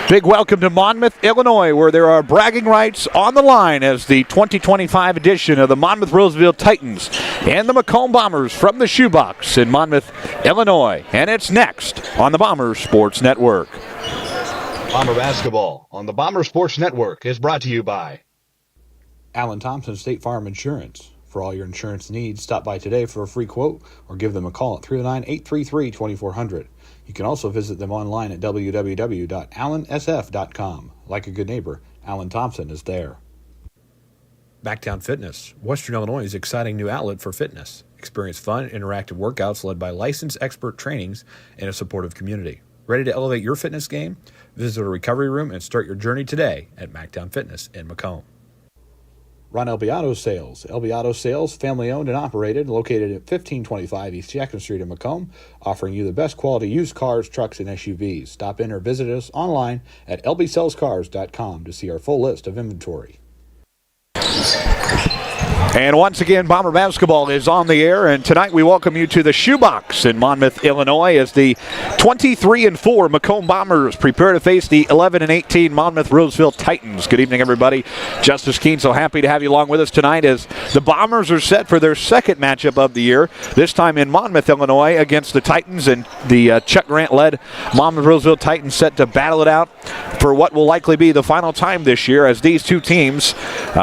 Big welcome to Monmouth, Illinois, where there are bragging rights on the line as the 2025 edition of the Monmouth-Roseville Titans and the Macomb Bombers from the Shoebox in Monmouth, Illinois. And it's next on the Bomber Sports Network. Bomber basketball on the Bomber Sports Network is brought to you by Alan Thompson State Farm Insurance. For all your insurance needs, stop by today for a free quote or give them a call at 309-833-2400. You can also visit them online at www.allansf.com. Like a good neighbor, Alan Thompson is there. Backtown Fitness, Western Illinois' exciting new outlet for fitness. Experience fun, interactive workouts led by licensed expert trainings and a supportive community. Ready to elevate your fitness game? Visit a recovery room and start your journey today at Backtown Fitness in Macomb. Ron LB Auto Sales. LB Auto Sales, family owned and operated, located at 1525 East Jackson Street in Macomb, offering you the best quality used cars, trucks, and SUVs. Stop in or visit us online at lbsellscars.com to see our full list of inventory. And once again, Bomber basketball is on the air, and tonight we welcome you to the Shoebox in Monmouth, Illinois, as the 23-4 Macomb Bombers prepare to face the 11-18 Monmouth-Roseville Titans. Good evening, everybody. Justice Keene, so happy to have you along with us tonight as the Bombers are set for their second matchup of the year, this time in Monmouth, Illinois, against the Titans, and the Chuck Grant-led Monmouth-Roseville Titans set to battle it out for what will likely be the final time this year, as these two teams,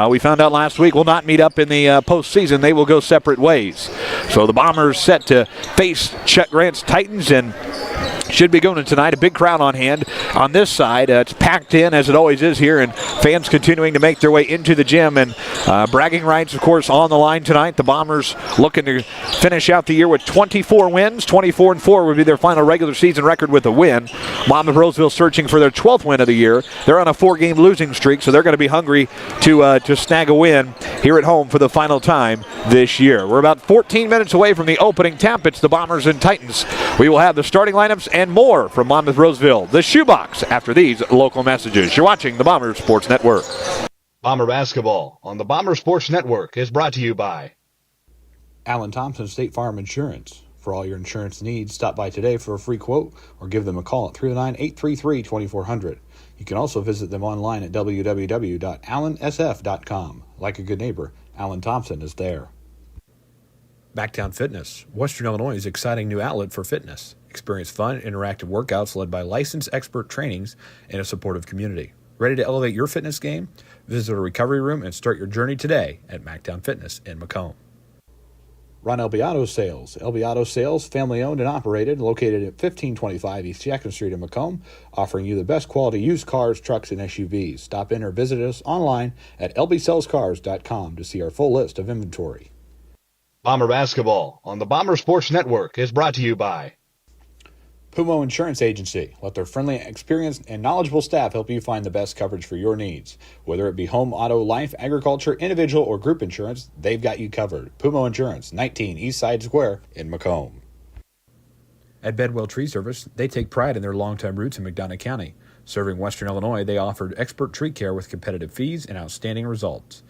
we found out last week, will not meet up in the postseason. They will go separate ways. So the Bombers set to face Chuck Grant's Titans and should be going tonight. A big crowd on hand on this side. It's packed in as it always is here, and fans continuing to make their way into the gym. And bragging rights, of course, on the line tonight. The Bombers looking to finish out the year with 24 wins. 24-4 would be their final regular season record with a win. Monmouth-Roseville searching for their 12th win of the year. They're on a 4-game losing streak, so they're going to be hungry to snag a win here at home for the final time this year. We're about 14 minutes away from the opening tap. It's the Bombers and Titans. We will have the starting lineups and more from Monmouth-Roseville, the Shoebox, after these local messages. You're watching the Bomber Sports Network. Bomber basketball on the Bomber Sports Network is brought to you by Alan Thompson State Farm Insurance. For all your insurance needs, stop by today for a free quote or give them a call at 309-833-2400. You can also visit them online at www.allansf.com. Like a good neighbor, Alan Thompson is there. Backtown Fitness, Western Illinois' exciting new outlet for fitness. Experience fun, interactive workouts led by licensed expert trainings and a supportive community. Ready to elevate your fitness game? Visit a recovery room and start your journey today at Backtown Fitness in Macomb. Ron LB Auto Sales. LB Auto Sales, family owned and operated, located at 1525 East Jackson Street in Macomb, offering you the best quality used cars, trucks, and SUVs. Stop in or visit us online at lbsellscars.com to see our full list of inventory. Bomber basketball on the Bomber Sports Network is brought to you by Pumo Insurance Agency. Let their friendly, experienced, and knowledgeable staff help you find the best coverage for your needs. Whether it be home, auto, life, agriculture, individual, or group insurance, they've got you covered. Pumo Insurance, 19 East Side Square in Macomb. At Bedwell Tree Service, they take pride in their longtime roots in McDonough County. Serving Western Illinois, they offered expert tree care with competitive fees and outstanding results.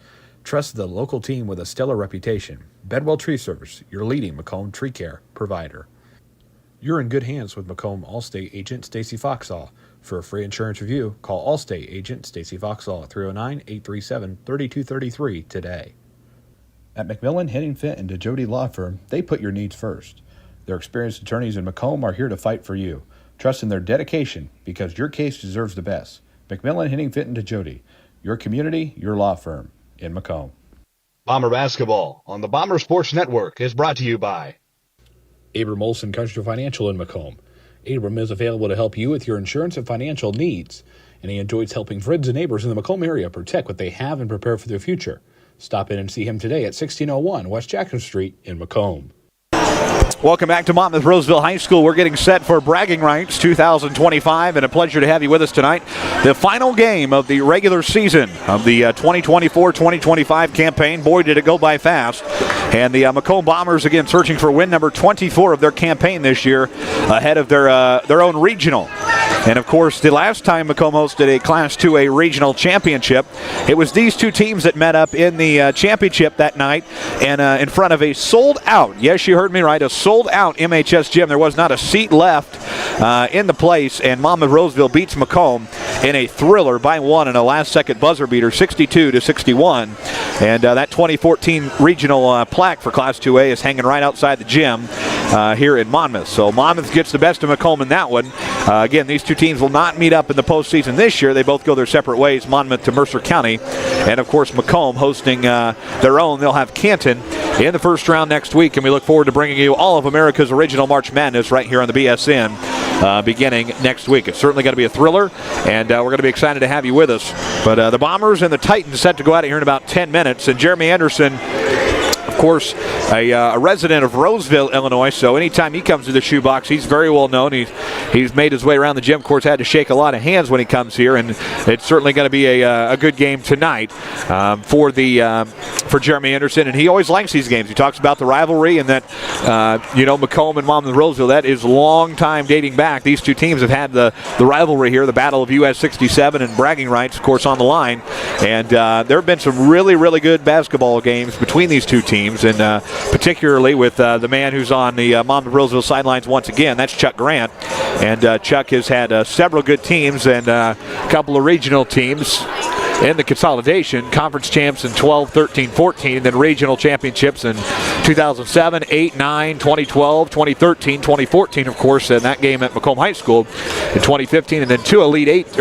Trust the local team with a stellar reputation. Bedwell Tree Service, your leading Macomb tree care provider. You're in good hands with Macomb Allstate agent Stacy Foxall. For a free insurance review, call Allstate agent Stacy Foxall at 309-837-3233 today. At McMillan, Henningfit, and DeJody Law Firm, they put your needs first. Their experienced attorneys in Macomb are here to fight for you. Trust in their dedication because your case deserves the best. McMillan, Henningfit, and DeJody, your community, your law firm in Macomb. Bomber basketball on the Bomber Sports Network is brought to you by Abram Olson Country Financial in Macomb. Abram is available to help you with your insurance and financial needs, and he enjoys helping friends and neighbors in the Macomb area protect what they have and prepare for their future. Stop in and see him today at 1601 West Jackson Street in Macomb. Welcome back to Monmouth-Roseville High School. We're getting set for Bragging Rights 2025, and a pleasure to have you with us tonight. The final game of the regular season of the 2024-2025 campaign. Boy, did it go by fast. And the Macomb Bombers, again, searching for win number 24 of their campaign this year, ahead of their own regional. And, of course, the last time Macomb hosted a Class 2A regional championship, it was these two teams that met up in the championship that night and in front of a sold-out, yes, you heard me right, a sold-out MHS gym. There was not a seat left in the place, and Monmouth-Roseville beats Macomb in a thriller by one in a last-second buzzer beater, 62-61. And that 2014 regional plaque for Class 2A is hanging right outside the gym here in Monmouth. So Monmouth gets the best of Macomb in that one. Again, these two teams will not meet up in the postseason this year. They both go their separate ways, Monmouth to Mercer County. And, of course, Macomb hosting their own. They'll have Canton in the first round next week, and we look forward to bringing you all of America's original March Madness right here on the BSN beginning next week. It's certainly going to be a thriller, and we're going to be excited to have you with us. But the Bombers and the Titans set to go out of here in about 10 minutes, and Jeremy Anderson, of course, a resident of Roseville, Illinois, so anytime he comes to the shoebox, he's very well known. He's made his way around the gym. Of course, had to shake a lot of hands when he comes here, and it's certainly going to be a good game tonight for Jeremy Anderson, and he always likes these games. He talks about the rivalry and that, Macomb and Monmouth-Roseville, that is long time dating back. These two teams have had the rivalry here, the Battle of US 67 and bragging rights, of course, on the line, and there have been some really, really good basketball games between these two teams, and particularly with the man who's on the Monmouth-Roseville sidelines once again. That's Chuck Grant. And Chuck has had several good teams and a couple of regional teams in the consolidation, conference champs in 12, 13, 14, and then regional championships in 2007, 8, 9, 2012, 2013, 2014, of course, and that game at Macomb High School in 2015, and then two Elite Eight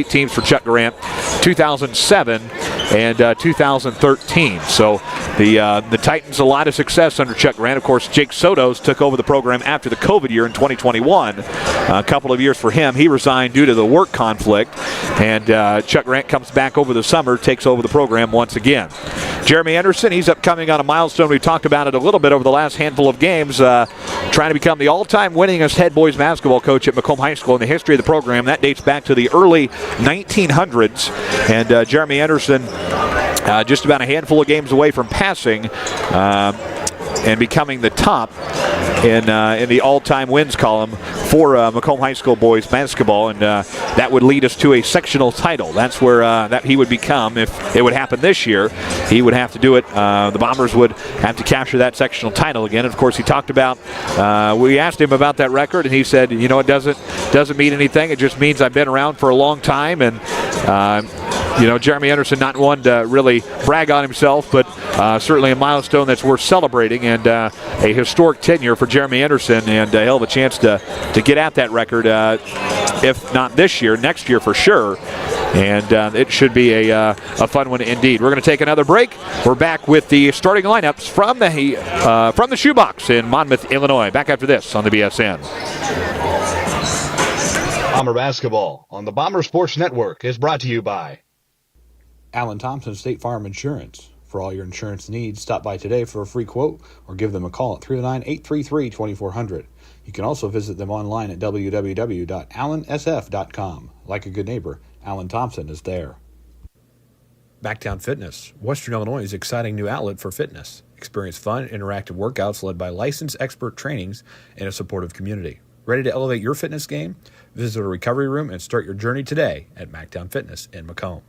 teams for Chuck Grant, 2007 and 2013. So the Titans, a lot of success under Chuck Grant. Of course, Jake Sotos took over the program after the COVID year in 2021. A couple of years for him. He resigned due to the work conflict, and Chuck Grant comes back over the summer, takes over the program once again. Jeremy Anderson, he's upcoming on a milestone. We've talked about it a little bit over the last handful of games, trying to become the all-time winningest head boys basketball coach at Macomb High School in the history of the program. That dates back to the early 1900s, and Jeremy Anderson just about a handful of games away from passing and becoming the top in the all-time wins column for Macomb High School boys basketball, and that would lead us to a sectional title. That's where that he would become if it would happen this year. He would have to do it. The Bombers would have to capture that sectional title again. And of course, he talked about. We asked him about that record, and he said, it doesn't mean anything. It just means I've been around for a long time, and. Jeremy Anderson, not one to really brag on himself, but certainly a milestone that's worth celebrating, and a historic tenure for Jeremy Anderson, and he'll have a chance to get at that record, if not this year, next year for sure. And it should be a fun one indeed. We're going to take another break. We're back with the starting lineups from the shoebox in Monmouth, Illinois. Back after this on the BSN. Bomber Basketball on the Bomber Sports Network is brought to you by Alan Thompson, State Farm Insurance. For all your insurance needs, stop by today for a free quote or give them a call at 309-833-2400. You can also visit them online at www.allansf.com. Like a good neighbor, Alan Thompson is there. Backtown Fitness, Western Illinois' exciting new outlet for fitness. Experience fun, interactive workouts led by licensed expert trainings and a supportive community. Ready to elevate your fitness game? Visit a recovery room and start your journey today at Mactown Fitness in Macomb.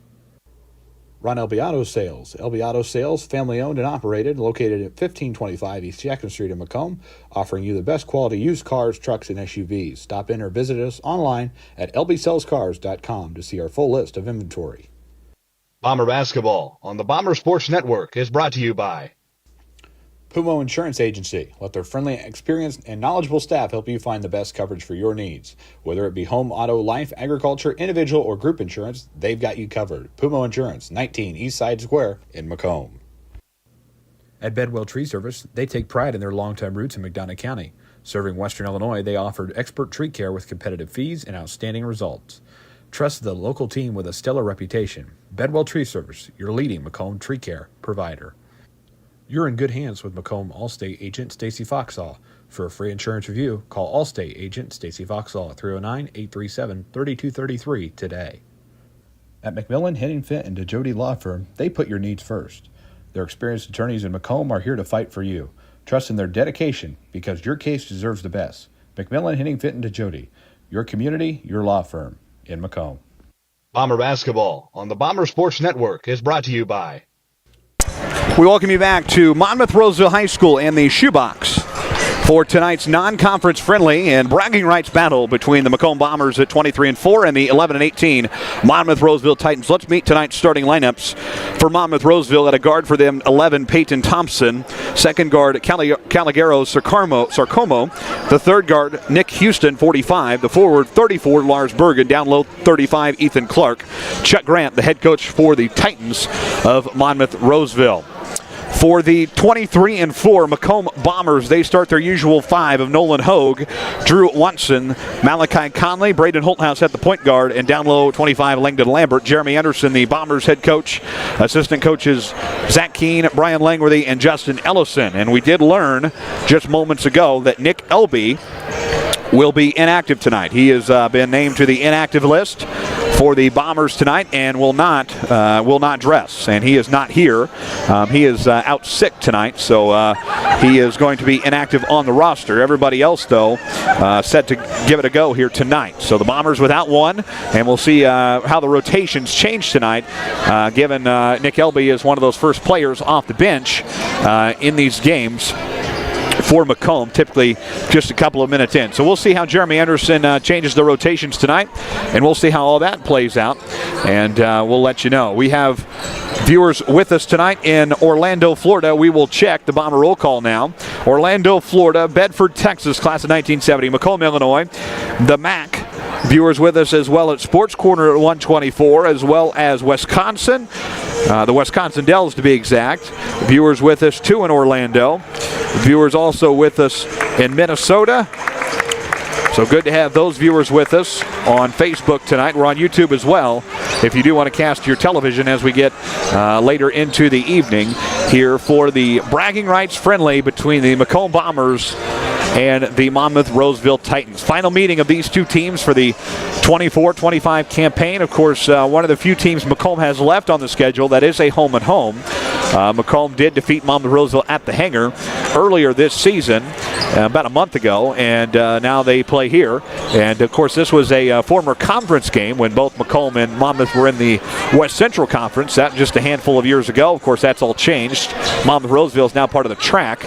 Ron Auto Sales. Auto Sales, family owned and operated, located at 1525 East Jackson Street in Macomb, offering you the best quality used cars, trucks, and SUVs. Stop in or visit us online at lbsellscars.com to see our full list of inventory. Bomber Basketball on the Bomber Sports Network is brought to you by Pumo Insurance Agency. Let their friendly, experienced, and knowledgeable staff help you find the best coverage for your needs. Whether it be home, auto, life, agriculture, individual, or group insurance, they've got you covered. Pumo Insurance, 19 East Side Square in Macomb. At Bedwell Tree Service, they take pride in their long-time roots in McDonough County. Serving Western Illinois, they offered expert tree care with competitive fees and outstanding results. Trust the local team with a stellar reputation. Bedwell Tree Service, your leading Macomb tree care provider. You're in good hands with Macomb Allstate agent Stacy Foxall. For a free insurance review, call Allstate agent Stacy Foxall at 309-837-3233 today. At McMillan, Henning Fint, and DeJody Law Firm, they put your needs first. Their experienced attorneys in Macomb are here to fight for you. Trust in their dedication because your case deserves the best. McMillan, Henning Fint, and DeJody. your community, your law firm in Macomb. Bomber basketball on the Bomber Sports Network is brought to you by. We welcome you back to Monmouth-Roseville High School and the Shoebox for tonight's non-conference friendly and bragging rights battle between the Macomb Bombers at 23-4 and the 11-18 Monmouth-Roseville Titans. Let's meet tonight's starting lineups for Monmouth-Roseville. At a guard for them, 11, Peyton Thompson. Second guard, Caligaro Sarcomo. The third guard, Nick Houston, 45. The forward, 34, Lars Bergen. Down low, 35, Ethan Clark. Chuck Grant, the head coach for the Titans of Monmouth-Roseville. For the 23-4 Macomb Bombers, they start their usual five of Nolan Hogue, Drew Watson, Malachi Conley, Braden Holthouse at the point guard, and down low 25 Langdon Lambert. Jeremy Anderson, the Bombers head coach. Assistant coaches Zach Keene, Brian Langworthy, and Justin Ellison. And we did learn just moments ago that Nick Elby will be inactive tonight. He has been named to the inactive list for the Bombers tonight and will not dress. And he is not here. He is out sick tonight, so he is going to be inactive on the roster. Everybody else, though, set to give it a go here tonight. So the Bombers without one, and we'll see how the rotations change tonight, given Nick Elby is one of those first players off the bench in these games for Macomb, typically just a couple of minutes in. So we'll see how Jeremy Anderson changes the rotations tonight, and we'll see how all that plays out, and we'll let you know. We have viewers with us tonight in Orlando, Florida. We will check the Bomber roll call now. Orlando, Florida, Bedford, Texas, class of 1970, Macomb, Illinois, the MAC. Viewers with us as well at Sports Corner at 124, as well as Wisconsin, the Wisconsin Dells to be exact. Viewers with us too in Orlando. Viewers also with us in Minnesota. So good to have those viewers with us on Facebook tonight. We're on YouTube as well, if you do want to cast your television as we get later into the evening here for the bragging rights friendly between the Macomb Bombers and the Monmouth-Roseville Titans. Final meeting of these two teams for the 24-25 campaign. Of course, one of the few teams Macomb has left on the schedule that is a home-and-home. Macomb did defeat Monmouth-Roseville at the Hangar earlier this season, about a month ago, and now they play here. And, of course, this was a former conference game when both Macomb and Monmouth were in the West Central Conference. That just a handful of years ago. Of course, that's all changed. Monmouth-Roseville is now part of the track,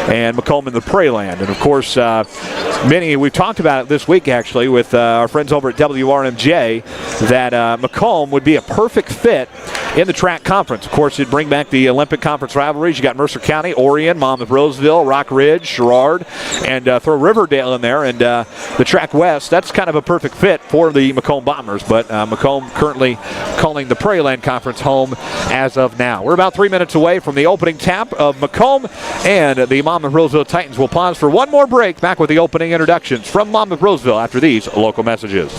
and Macomb in the Prairie Land. And, of course, we've talked about it this week, actually, with our friends over at WRMJ, that Macomb would be a perfect fit in the track conference. Of course, it'd bring back the Olympic Conference rivalries. You got Mercer County, Orion, Monmouth-Roseville, Rock Ridge, Sherrard, and throw Riverdale in there. And the track west, that's kind of a perfect fit for the Macomb Bombers. But Macomb currently calling the Prairie Land Conference home as of now. We're about 3 minutes away from the opening tap of Macomb and the Monmouth-Roseville Titans. We'll pause for one more break. Back with the opening introductions from Monmouth-Roseville after these local messages.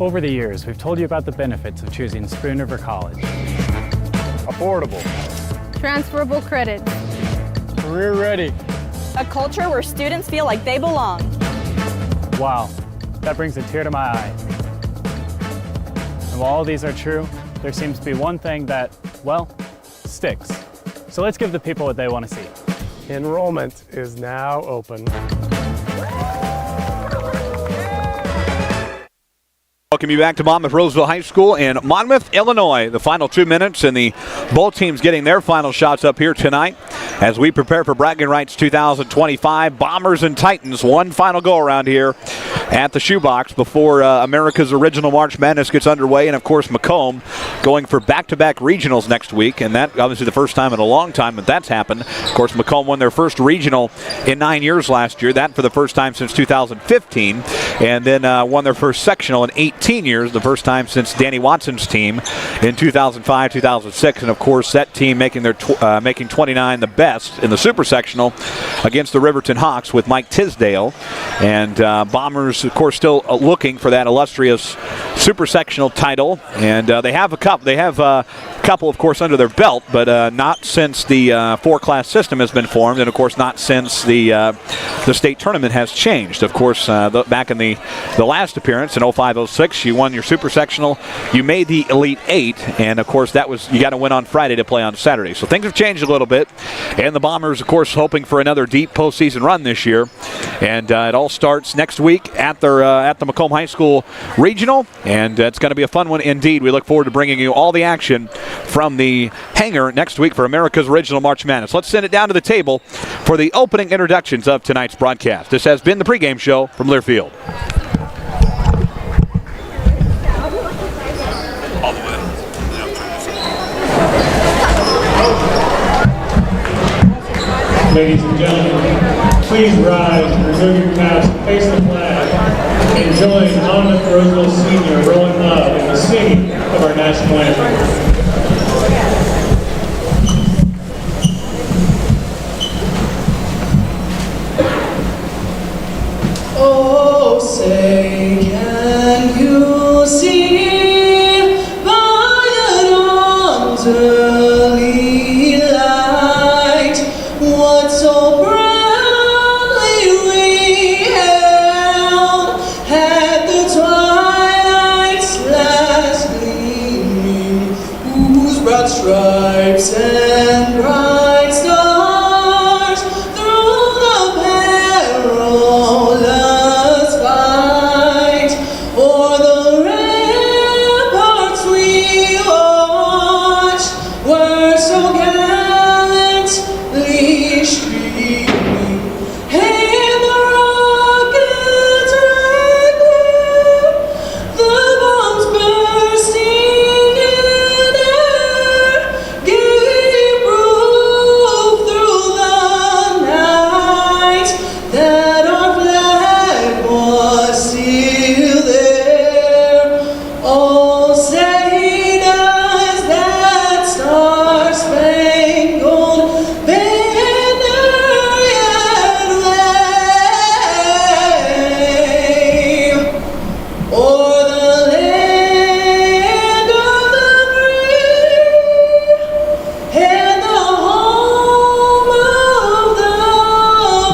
Over the years, we've told you about the benefits of choosing Spoon River College. Affordable. Transferable credits. Career ready. A culture where students feel like they belong. Wow, that brings a tear to my eye. And while all these are true, there seems to be one thing that, well, sticks. So let's give the people what they want to see. Enrollment is now open. Welcome you back to Monmouth-Roseville High School in Monmouth, Illinois. The final 2 minutes and the both teams getting their final shots up here tonight as we prepare for Bragging Rights 2025. Bombers and Titans, one final go around here at the Shoebox before America's Original March Madness gets underway. And, of course, Macomb going for back-to-back regionals next week. And that obviously the first time in a long time that that's happened. Of course, Macomb won their first regional in 9 years last year. That for the first time since 2015. And then won their first sectional in 18 years, the first time since Danny Watson's team in 2005, 2006. And, of course, that team making their making 29 the best in the super sectional against the Riverton Hawks with Mike Tisdale. And Bombers, of course, still looking for that illustrious super sectional title. And they have a couple. They have a couple, of course, under their belt, but not since the four-class system has been formed, and of course not since the state tournament has changed. Of course, back in the last appearance in 05-06, 6. You won your super sectional. You made the Elite 8. And, of course, you got to win on Friday to play on Saturday. So things have changed a little bit. And the Bombers, of course, hoping for another deep postseason run this year. And it all starts next week at the Macomb High School Regional. And it's going to be a fun one indeed. We look forward to bringing you all the action from the hangar next week for America's Original March Madness. Let's send it down to the table for the opening introductions of tonight's broadcast. This has been the pregame show from Learfield. Ladies and gentlemen, please rise and remove your caps and face the flag and join Monmouth-Roseville Senior Rolling Love in the singing of our national anthem. Oh, say, can you see by the dawn's early light what so proudly we hailed at the twilight's last gleaming, whose broad stripes and bright stars through the perilous fight o'er the ramparts we watched were so gallantly streaming, and the rockets red glare, the bombs bursting in air, gave proof through the night that our flag was still there. Oh, say does that star-spangled banner yet wave o'er the land of the free and the home of the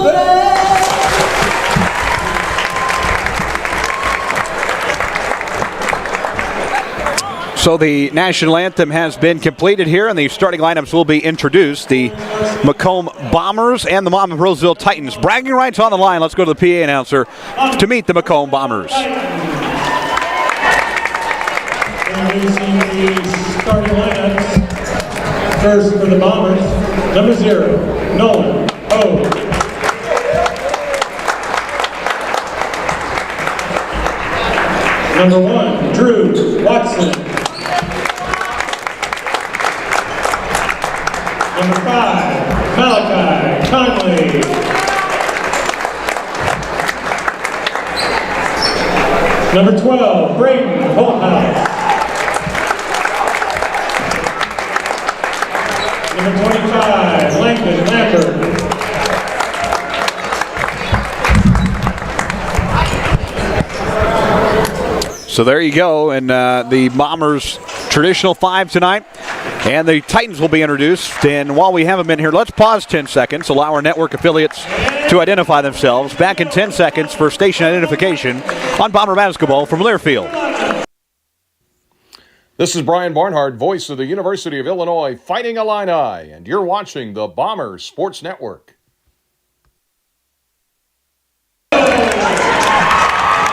brave? So the national anthem has been completed here, and the starting lineups will be introduced. The Macomb Bombers and the Monmouth-Roseville Titans. Bragging rights on the line. Let's go to the PA announcer to meet the Macomb Bombers. Introducing the starting lineups. First for the Bombers, number 0, Nolan O. Number 1, Drew Watson. Number 5, Malachi Conley. Number 12, Brayden Holthouse. Number 25, Langdon Lambert. So there you go, and the Bombers' traditional 5 tonight. And the Titans will be introduced. And while we have them in here, let's pause 10 seconds, allow our network affiliates to identify themselves. Back in 10 seconds for station identification on Bomber Basketball from Learfield. This is Brian Barnhart, voice of the University of Illinois Fighting Illini, and you're watching the Bomber Sports Network.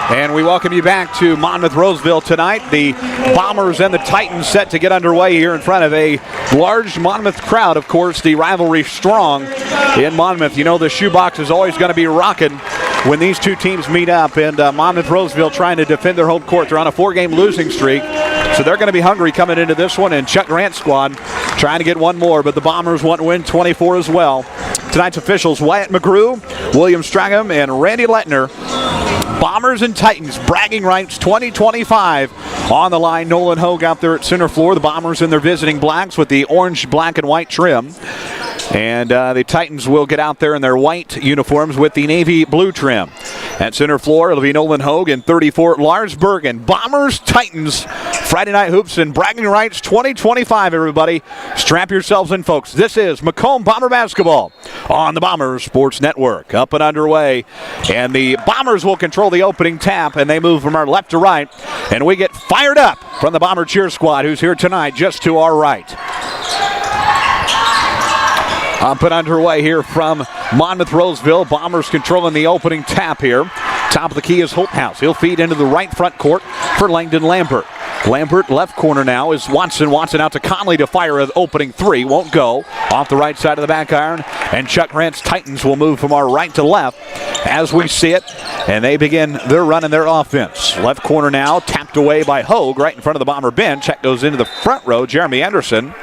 And we welcome you back to Monmouth-Roseville tonight. The Bombers and the Titans set to get underway here in front of a large Monmouth crowd. Of course, the rivalry strong in Monmouth. You know the shoebox is always going to be rocking when these two teams meet up. And Monmouth-Roseville trying to defend their home court. They're on a 4-game losing streak, so they're going to be hungry coming into this one. And Chuck Grant's squad trying to get one more, but the Bombers want to win 24 as well. Tonight's officials, Wyatt McGrew, William Stragam, and Randy Lettner. Bombers and Titans, bragging rights 2025 on the line. Nolan Hogue out there at center floor. The Bombers in their visiting blacks with the orange, black, and white trim. And the Titans will get out there in their white uniforms with the navy blue trim. At center floor, it'll be Nolan Hogue and 34, Lars Bergen. Bombers, Titans, Friday Night Hoops and Bragging Rights 2025, everybody. Strap yourselves in, folks. This is Macomb Bomber basketball on the Bombers Sports Network. Up and underway, and the Bombers will control the opening tap, and they move from our left to right, and we get fired up from the Bomber cheer squad, who's here tonight just to our right. Up and underway here from Monmouth-Roseville. Bombers controlling the opening tap here. Top of the key is Holthouse. He'll feed into the right front court for Langdon Lambert. Lambert, left corner now, is Watson. Watson out to Conley to fire an opening three. Won't go. Off the right side of the back iron. And Chuck Grant's Titans will move from our right to left as we see it. And they begin their run and their offense. Left corner now, tapped away by Hogue right in front of the Bomber bench. Check goes into the front row. Jeremy Anderson.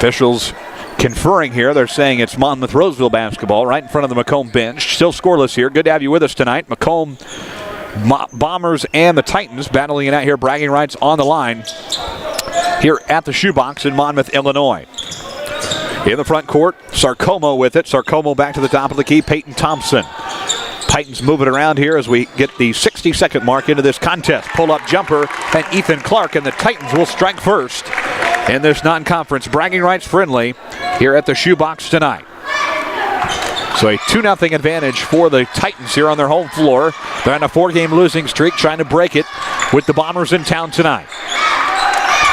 Officials conferring here. They're saying it's Monmouth-Roseville basketball right in front of the Macomb bench. Still scoreless here. Good to have you with us tonight. Macomb Bombers and the Titans battling it out here. Bragging rights on the line here at the Shoebox in Monmouth, Illinois. In the front court, Sarcomo with it. Sarcomo back to the top of the key. Peyton Thompson. Titans moving around here as we get the 60-second mark into this contest. Pull-up jumper and Ethan Clark, and the Titans will strike first in this non-conference bragging rights friendly here at the Shoebox tonight. So a 2-0 advantage for the Titans here on their home floor. They're on a 4-game losing streak, trying to break it with the Bombers in town tonight.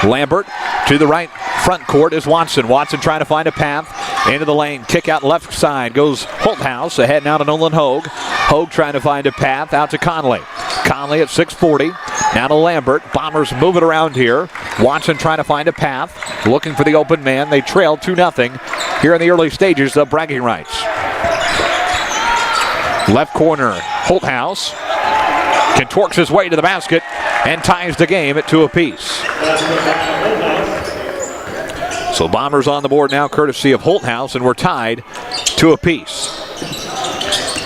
Lambert to the right front court is Watson. Watson trying to find a path into the lane. Kick out left side goes Holthouse. Ahead now to Nolan Hogue. Hogue trying to find a path out to Conley. Conley at 6:40. Now to Lambert. Bombers moving around here. Watson trying to find a path. Looking for the open man. They trail 2-0 here in the early stages of bragging rights. Left corner, Holthouse contorts his way to the basket and ties the game at 2 apiece. So Bombers on the board now courtesy of Holthouse, and we're tied 2 apiece.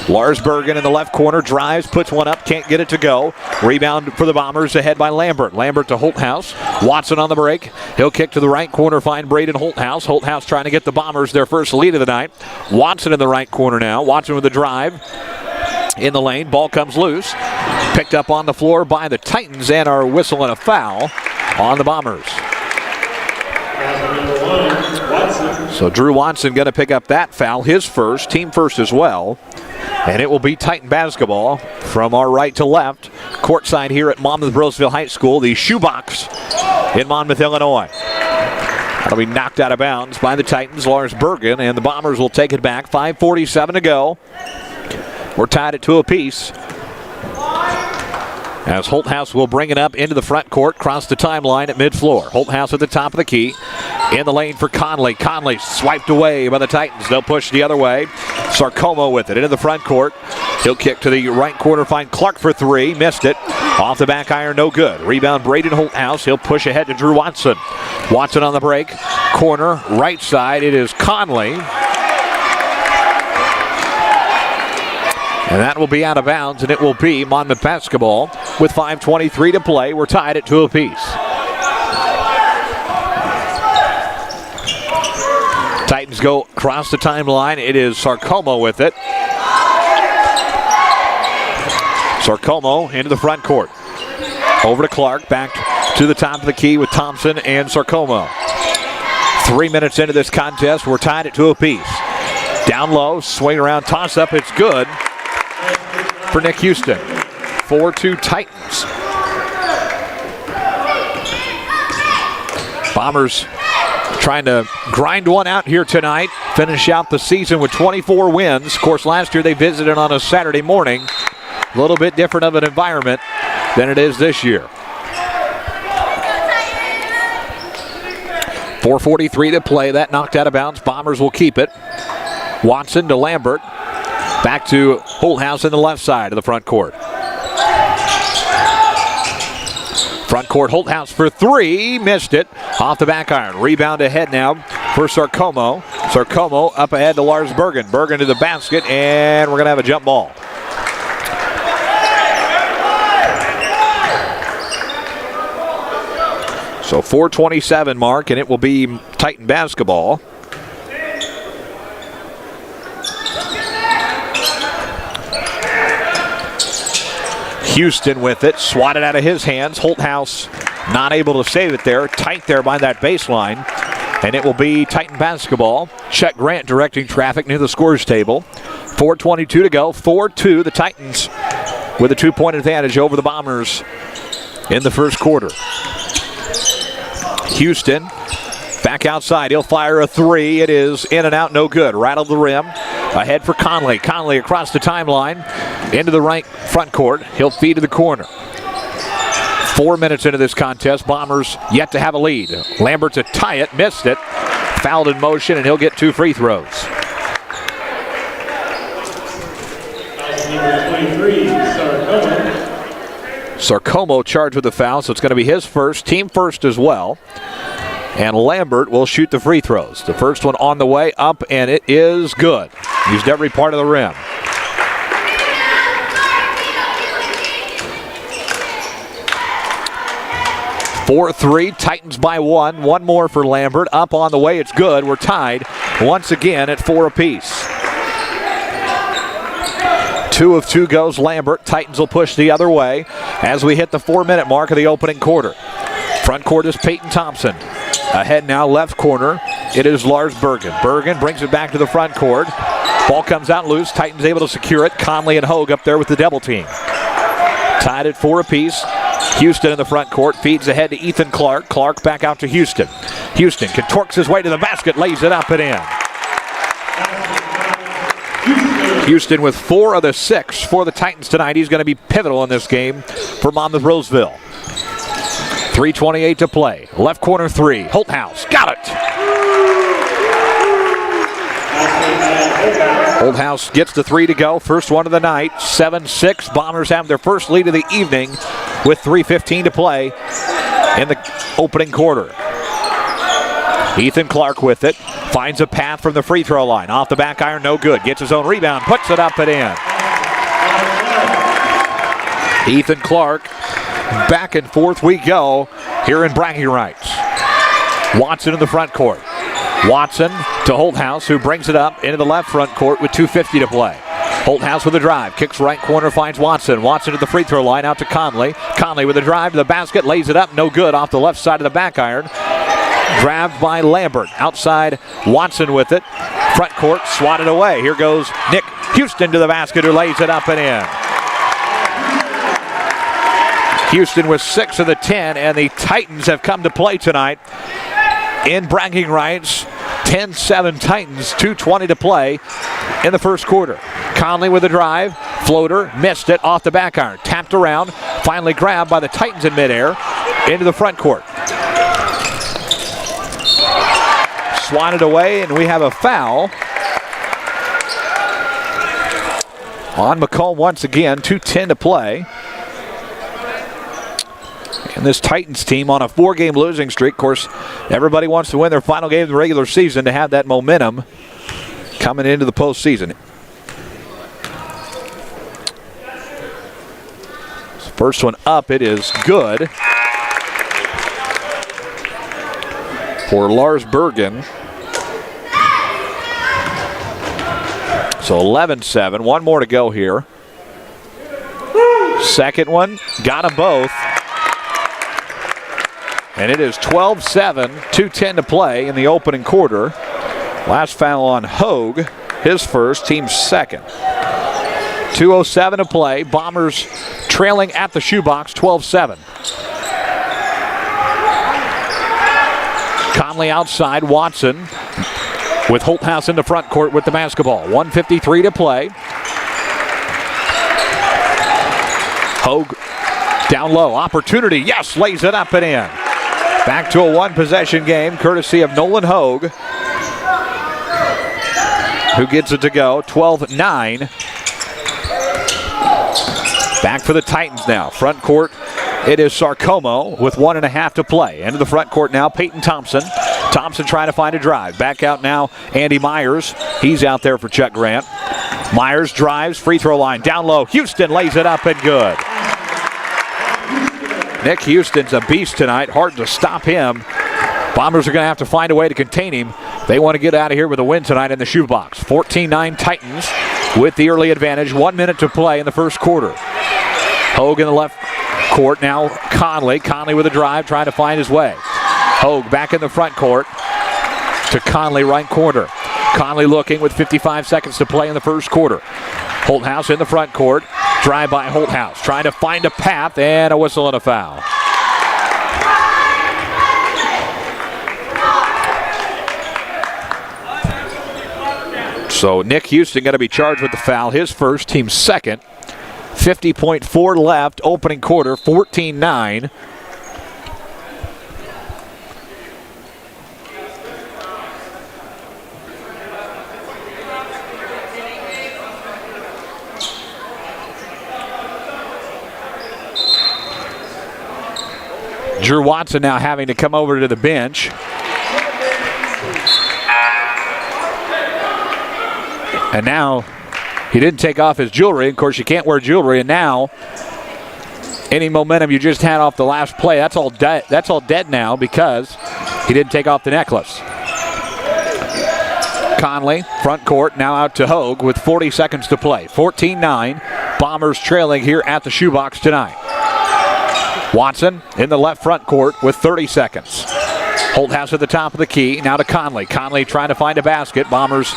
Lars Bergen in the left corner drives, puts one up, can't get it to go. Rebound for the Bombers ahead by Lambert. Lambert to Holthouse. Watson on the break. He'll kick to the right corner, find Braden Holthouse. Holthouse trying to get the Bombers their first lead of the night. Watson in the right corner now. Watson with the drive. In the lane, ball comes loose. Picked up on the floor by the Titans, and our whistle and a foul on the Bombers. So Drew Watson going to pick up that foul, his first, team first as well. And it will be Titan basketball from our right to left. Courtside here at Monmouth-Roseville High School, the Shoebox in Monmouth, Illinois. That'll be knocked out of bounds by the Titans, Lars Bergen, and the Bombers will take it back. 5:47 to go. We're tied at 2 apiece. As Holthouse will bring it up into the front court, cross the timeline at mid-floor. Holthouse at the top of the key. In the lane for Conley. Conley swiped away by the Titans. They'll push the other way. Sarcomo with it into the front court. He'll kick to the right corner, find Clark for 3. Missed it. Off the back iron, no good. Rebound, Braden Holthouse. He'll push ahead to Drew Watson. Watson on the break. Corner, right side. It is Conley. And that will be out of bounds, and it will be Monmouth basketball with 5:23 to play. We're tied at 2 apiece. Titans go across the timeline. It is Sarcomo with it. Sarcomo into the front court. Over to Clark, back to the top of the key with Thompson and Sarcomo. 3 minutes into this contest, we're tied at 2 apiece. Down low, swing around, toss up, it's good for Nick Houston. 4-2 Titans. Bombers trying to grind one out here tonight. Finish out the season with 24 wins. Of course, last year they visited on a Saturday morning. A little bit different of an environment than it is this year. 4:43 to play. That knocked out of bounds. Bombers will keep it. Watson to Lambert. Back to Holthouse in the left side of the front court. Front court, Holthouse for 3. Missed it. Off the back iron. Rebound ahead now for Sarcomo. Sarcomo up ahead to Lars Bergen. Bergen to the basket, and we're going to have a jump ball. So 4:27 mark, and it will be Titan basketball. Houston with it, swatted out of his hands. Holthouse not able to save it there. Tight there by that baseline. And it will be Titan basketball. Chet Grant directing traffic near the scores table. 4:22 to go. 4-2. The Titans with a 2-point advantage over the Bombers in the first quarter. Houston back outside. He'll fire a three. It is in and out, no good. Rattled the rim. Ahead for Conley. Conley across the timeline into the right front court. He'll feed to the corner. 4 minutes into this contest. Bombers yet to have a lead. Lambert to tie it. Missed it. Fouled in motion, and he'll get 2 free throws. Number 23, Sarcomo charged with the foul, so it's going to be his first, team first as well. And Lambert will shoot the free throws. The first one on the way up, and it is good. Used every part of the rim. Four-three, Titans by 1. One more for Lambert. Up on the way, it's good. We're tied once again at 4 apiece. 2 of 2 goes Lambert. Titans will push the other way as we hit the 4-minute mark of the opening quarter. Front court is Peyton Thompson. Ahead now, left corner. It is Lars Bergen. Bergen brings it back to the front court. Ball comes out loose. Titans able to secure it. Conley and Hogue up there with the double team. Tied at 4 apiece. Houston in the front court feeds ahead to Ethan Clark. Clark back out to Houston. Houston contorts his way to the basket, lays it up and in. Houston with 4 of the 6 for the Titans tonight. He's going to be pivotal in this game for Monmouth-Roseville. 3:28 to play. Left corner 3. Holthouse got it. Holthouse gets the 3 to go. First one of the night. 7-6. Bombers have their first lead of the evening with 3:15 to play in the opening quarter. Ethan Clark with it. Finds a path from the free throw line. Off the back iron, no good. Gets his own rebound. Puts it up and in. Ethan Clark. Back and forth we go here in bragging rights. Watson in the front court. Watson to Holthouse, who brings it up into the left front court with 2:50 to play. Holthouse with a drive. Kicks right corner, finds Watson. Watson at the free throw line, out to Conley. Conley with a drive to the basket, lays it up, no good, off the left side of the back iron. Grabbed by Lambert. Outside, Watson with it. Front court, swatted away. Here goes Nick Houston to the basket, who lays it up and in. Houston with 6 of the 10, and the Titans have come to play tonight in bragging rights. 10-7 Titans, 2:20 to play in the first quarter. Conley with a drive, floater, missed it off the back iron. Tapped around, finally grabbed by the Titans in midair into the front court. Swatted away, and we have a foul on Macomb once again. 2:10 to play. And this Titans team on a 4-game losing streak. Of course, everybody wants to win their final game of the regular season to have that momentum coming into the postseason. First one up, it is good for Lars Bergen. So 11-7, one more to go here. Second one, got them both. And it is 12-7, 2:10 to play in the opening quarter. Last foul on Hogue, his first, team second. 2:07 to play. Bombers trailing at the shoebox, 12-7. Conley outside, Watson with Holthouse in the front court with the basketball. 1:53 to play. Hogue down low, opportunity, yes, lays it up and in. Back to a one-possession game, courtesy of Nolan Hogue, who gets it to go. 12-9. Back for the Titans now. Front court, it is Sarcomo with 1.5 to play. Into the front court now, Peyton Thompson. Thompson trying to find a drive. Back out now, Andy Myers. He's out there for Chet Grant. Myers drives, free throw line, down low. Houston lays it up and good. Nick Houston's a beast tonight. Hard to stop him. Bombers are going to have to find a way to contain him. They want to get out of here with a win tonight in the shoebox. 14-9 Titans with the early advantage. 1 minute to play in the first quarter. Hogue in the left court. Now Conley. Conley with a drive, trying to find his way. Hogue back in the front court to Conley, right corner. Conley looking with 55 seconds to play in the first quarter. Holthouse in the front court. Drive by Holthouse. Trying to find a path, and a whistle and a foul. So Nick Houston going to be charged with the foul. His first, team's second. 50.4 left, opening quarter, 14-9. Drew Watson now having to come over to the bench. And now he didn't take off his jewelry. Of course, you can't wear jewelry. And now any momentum you just had off the last play, that's all dead now because he didn't take off the necklace. Conley, front court, now out to Hogue with 40 seconds to play. 14-9, Bombers trailing here at the shoebox tonight. Watson in the left front court with 30 seconds. Holthouse at the top of the key, now to Conley. Conley trying to find a basket. Bombers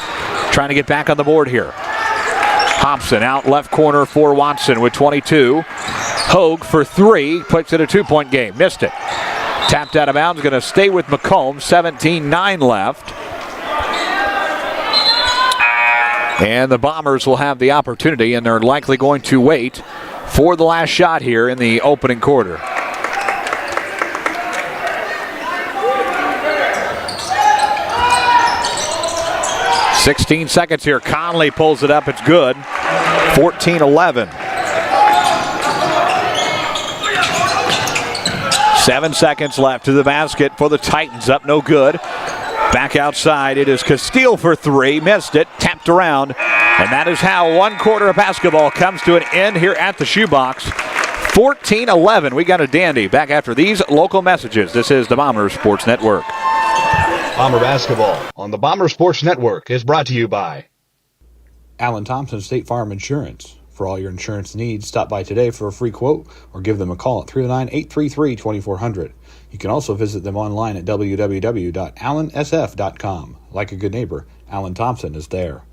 trying to get back on the board here. Hobson out left corner for Watson with 22. Hogue for three, puts it a two-point game. Missed it. Tapped out of bounds, going to stay with Macomb. 17-9 left. And the Bombers will have the opportunity, and they're likely going to wait for the last shot here in the opening quarter. .16 seconds here. Conley pulls it up. It's good. 14-11. 7 seconds left to the basket for the Titans. Up no good. Back outside. It is Castile for three. Missed it. Tapped around. And that is how one quarter of basketball comes to an end here at the shoebox. 14-11. We got a dandy. Back after these local messages. This is the Bomber Sports Network. Bomber basketball on the Bomber Sports Network is brought to you by Alan Thompson State Farm Insurance. For all your insurance needs, stop by today for a free quote or give them a call at 309-833-2400. You can also visit them online at www.allansf.com. Like a good neighbor, Alan Thompson is there.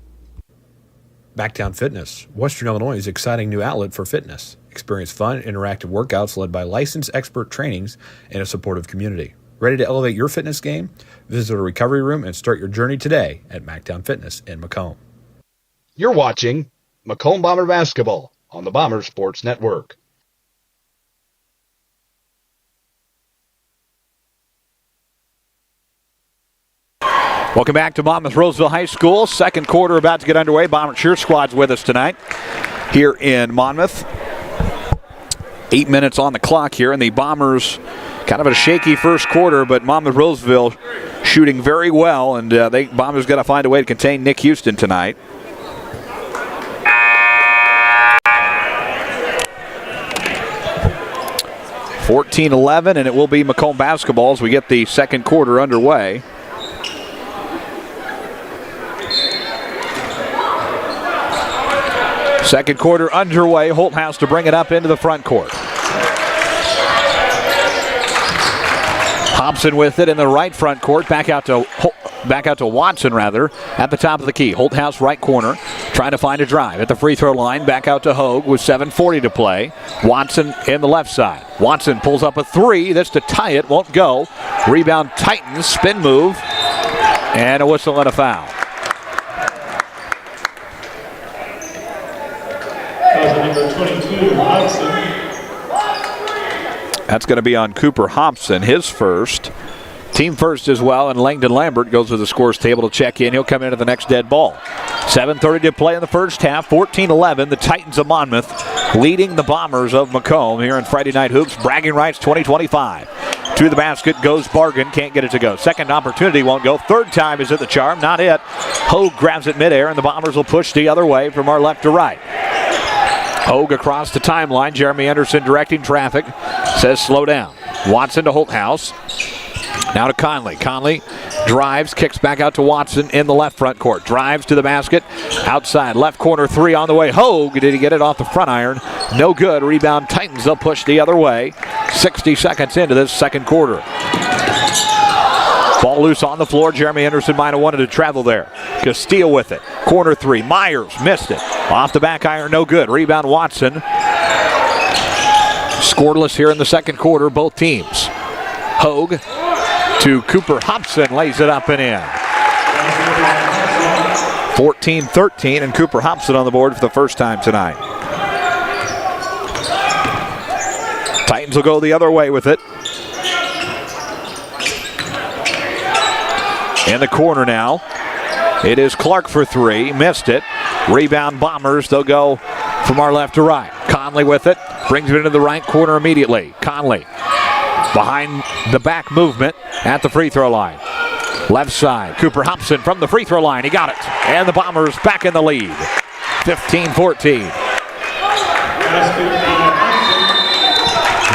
Backtown Fitness, Western Illinois' exciting new outlet for fitness. Experience fun, interactive workouts led by licensed expert trainings and a supportive community. Ready to elevate your fitness game? Visit a recovery room and start your journey today at Mactown Fitness in Macomb. You're watching Macomb Bomber basketball on the Bomber Sports Network. Welcome back to Monmouth-Roseville High School. Second quarter about to get underway. Bomber cheer squad's with us tonight here in Monmouth. 8 minutes on the clock here, and the Bombers kind of a shaky first quarter, but Monmouth-Roseville shooting very well, and Bombers got to find a way to contain Nick Houston tonight. .14-11, and it will be Macomb basketball as we get the second quarter underway. Second quarter underway. Holthouse to bring it up into the front court. Hobson with it in the right front court. Back out to Watson, rather, at the top of the key. Holthouse right corner, trying to find a drive at the free throw line. Back out to Hogue with 7:40 to play. Watson in the left side. Watson pulls up a three. That's to tie it. Won't go. Rebound Titans. Spin move. And a whistle and a foul. Number 22, Hobson. That's going to be on Cooper Hobson, his first. Team first as well, and Langdon Lambert goes to the scores table to check in. He'll come into the next dead ball. 7:30 to play in the first half. 14-11, the Titans of Monmouth leading the Bombers of Macomb here in Friday Night Hoops. Bragging rights 2025. To the basket goes Bargan. Can't get it to go. Second opportunity won't go. Third time is at the charm. Not it. Hogue grabs it midair, and the Bombers will push the other way from our left to right. Hogue across the timeline. Jeremy Anderson directing traffic. Says slow down. Watson to Holthouse. Now to Conley. Conley drives, kicks back out to Watson in the left front court. Drives to the basket. Outside, left corner three on the way. Hogue, did he get it off the front iron? No good. Rebound Titans. They'll push the other way. 60 seconds into this second quarter. Ball loose on the floor. Jeremy Anderson might have wanted to travel there. Castile with it. Corner three. Myers missed it. Off the back iron, no good. Rebound Watson. Scoreless here in the second quarter, both teams. Hogue to Cooper Hobson, lays it up and in. 14-13, and Cooper Hobson on the board for the first time tonight. Titans will go the other way with it. In the corner now, it is Clark for three, missed it. Rebound Bombers, they'll go from our left to right. Conley with it, brings it into the right corner immediately. Conley behind the back movement at the free throw line. Left side, Cooper Hobson from the free throw line, he got it. And the Bombers back in the lead, 15-14.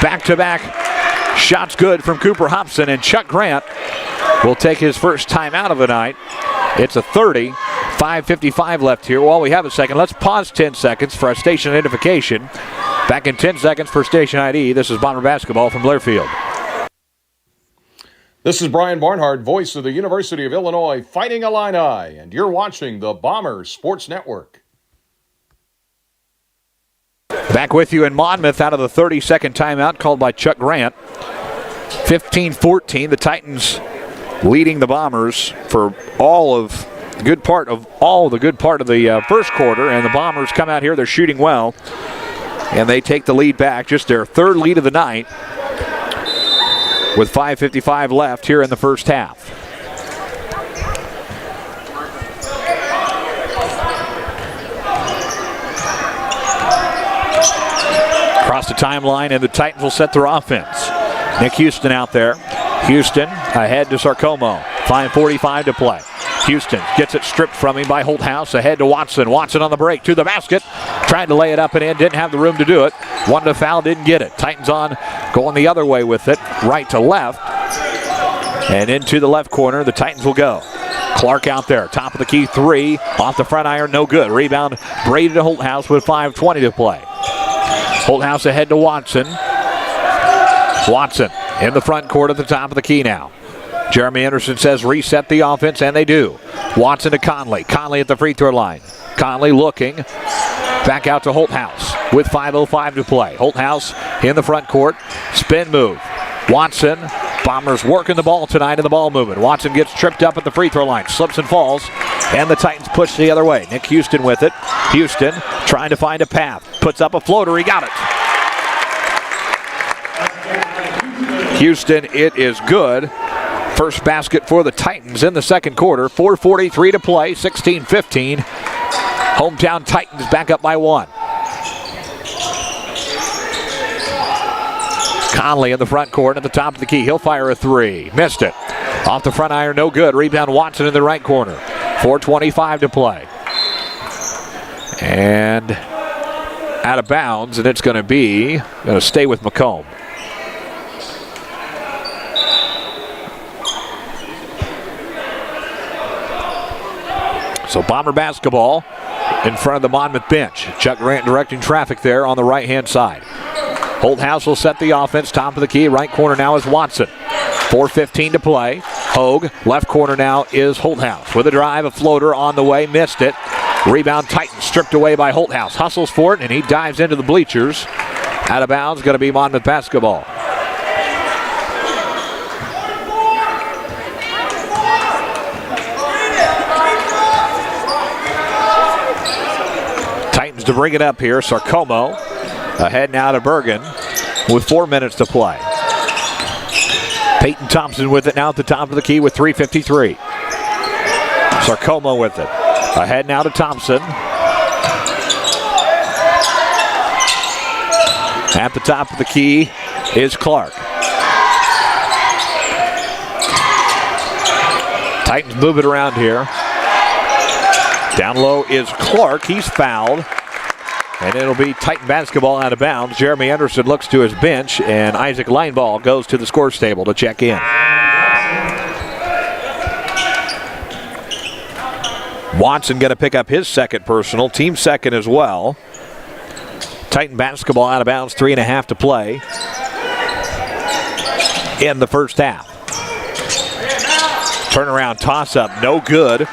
Back-to-back shots good from Cooper Hobson, and Chuck Grant will take his first time out of the night. It's a 30, 5:55 left here. While we have a second, let's pause 10 seconds for our station identification. Back in 10 seconds for station ID. This is Bomber Basketball from Blairfield. This is Brian Barnhart, voice of the University of Illinois Fighting Illini, and you're watching the Bombers Sports Network. Back with you in Monmouth out of the 30-second timeout called by Chuck Grant. 15-14, the Titans leading the Bombers for the good part of the first quarter, and the Bombers come out here, they're shooting well, and they take the lead back, just their third lead of the night, with 5:55 left here in the first half. Across the timeline, and the Titans will set their offense. Nick Houston out there. Houston ahead to Sarcomo. 5:45 to play. Houston gets it stripped from him by Holthouse. Ahead to Watson. Watson on the break to the basket. Trying to lay it up and in. Didn't have the room to do it. Wanted to foul. Didn't get it. Titans on going the other way with it. Right to left. And into the left corner. The Titans will go. Clark out there. Top of the key three. Off the front iron. No good. Rebound Brady to Holthouse with 5:20 to play. Holthouse ahead to Watson. Watson in the front court at the top of the key now. Jeremy Anderson says reset the offense, and they do. Watson to Conley. Conley at the free throw line. Conley looking. Back out to Holthouse with 5:05 to play. Holthouse in the front court. Spin move. Watson. Bombers working the ball tonight in the ball movement. Watson gets tripped up at the free throw line. Slips and falls. And the Titans push the other way. Nick Houston with it. Houston trying to find a path. Puts up a floater. He got it. Houston, it is good. First basket for the Titans in the second quarter. 4:43 to play, 16-15. Hometown Titans back up by one. Conley in the front court at the top of the key. He'll fire a three. Missed it. Off the front iron, no good. Rebound Watson in the right corner. 4:25 to play. And out of bounds, and it's going to stay with Macomb. So Bomber basketball in front of the Monmouth bench. Chuck Grant directing traffic there on the right-hand side. Holthouse will set the offense. Top of the key. Right corner now is Watson. 4:15 to play. Hogue. Left corner now is Holthouse. With a drive, a floater on the way. Missed it. Rebound Titans stripped away by Holthouse. Hustles for it, and he dives into the bleachers. Out of bounds. Going to be Monmouth basketball. To bring it up here, Sarcomo ahead now to Bergen with 4 minutes to play. Peyton Thompson with it now at the top of the key with 3:53. Sarcomo with it. Ahead now to Thompson. At the top of the key is Clark. Titans move it around here. Down low is Clark. He's fouled. And it'll be Titan basketball out of bounds. Jeremy Anderson looks to his bench, and Isaac Lineball goes to the scores table to check in. Watson going to pick up his second personal, team second as well. Titan basketball out of bounds, 3.5 to play in the first half. Turnaround toss-up, no good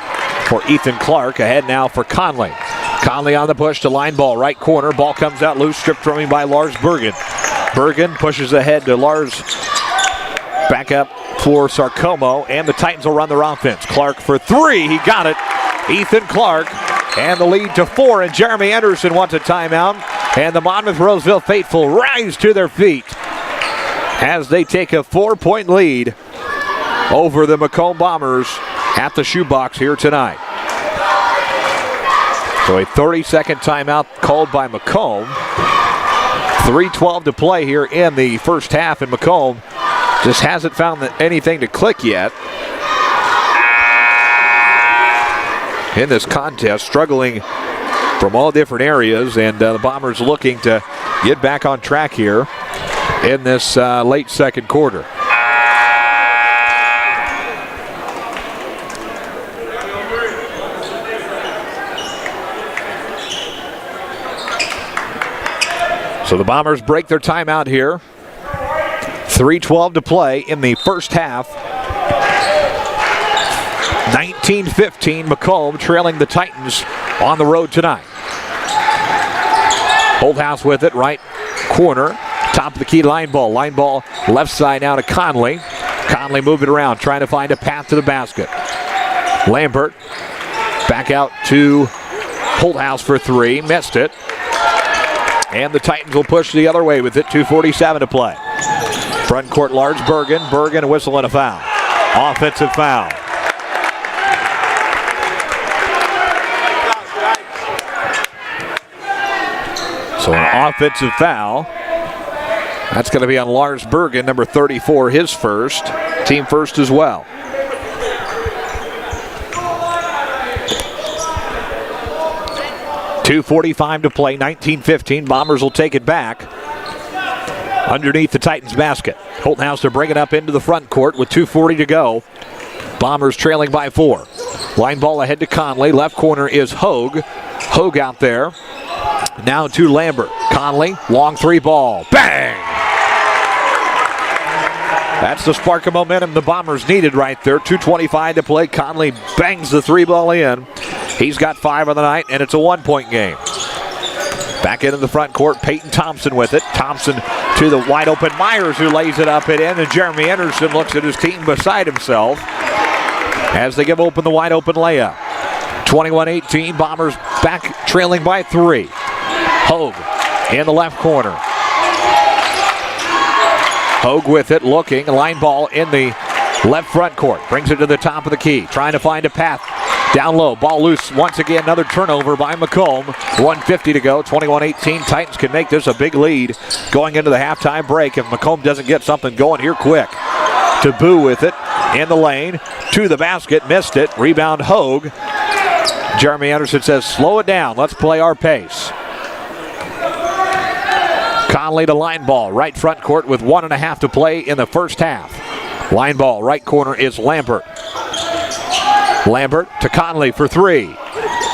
for Ethan Clark. Ahead now for Conley. Conley on the push to line ball, right corner. Ball comes out loose, stripped from him by Lars Bergen. Bergen pushes ahead to Lars. Back up for Sarcomo, and the Titans will run their offense. Clark for three, he got it. Ethan Clark, and the lead to 4, and Jeremy Anderson wants a timeout. And the Monmouth-Roseville faithful rise to their feet as they take a 4-point lead over the Macomb Bombers at the shoebox here tonight. So a 30-second timeout called by Macomb. 3:12 to play here in the first half, and Macomb just hasn't found anything to click yet in this contest, struggling from all different areas, and the Bombers looking to get back on track here in this late second quarter. So the Bombers break their timeout here. 3:12 to play in the first half. 19-15, Macomb trailing the Titans on the road tonight. Holthouse with it, right corner, top of the key line ball. Line ball left side now to Conley. Conley moving around, trying to find a path to the basket. Lambert back out to Holthouse for three, missed it. And the Titans will push the other way with it, 2:47 to play. Front court, Lars Bergen. Bergen, a whistle and a foul. Offensive foul. So an offensive foul. That's going to be on Lars Bergen, number 34, his first. Team first as well. .245 to play, 19-15. Bombers will take it back underneath the Titans basket. Holthouse to bring it up into the front court with 2:40 to go. Bombers trailing by 4. Line ball ahead to Conley. Left corner is Hogue. Hogue out there. Now to Lambert. Conley, long three ball. Bang! That's the spark of momentum the Bombers needed right there. 2:25 to play. Conley bangs the three ball in. He's got 5 on the night, and it's a 1-point game. Back into the front court, Peyton Thompson with it. Thompson to the wide open Myers, who lays it up and in, and Jeremy Anderson looks at his team beside himself as they give open the wide open layup. 21-18, Bombers back trailing by 3. Hogue in the left corner. Hogue with it, looking, line ball in the left front court. Brings it to the top of the key, trying to find a path. Down low, ball loose once again, another turnover by Macomb. 1:50 to go, 21-18. Titans can make this a big lead going into the halftime break if Macomb doesn't get something going here quick. Taboo with it, in the lane, to the basket, missed it. Rebound Hogue. Jeremy Anderson says, slow it down, let's play our pace. Conley to line ball, right front court with 1.5 to play in the first half. Line ball, right corner is Lambert. Lambert to Conley for 3.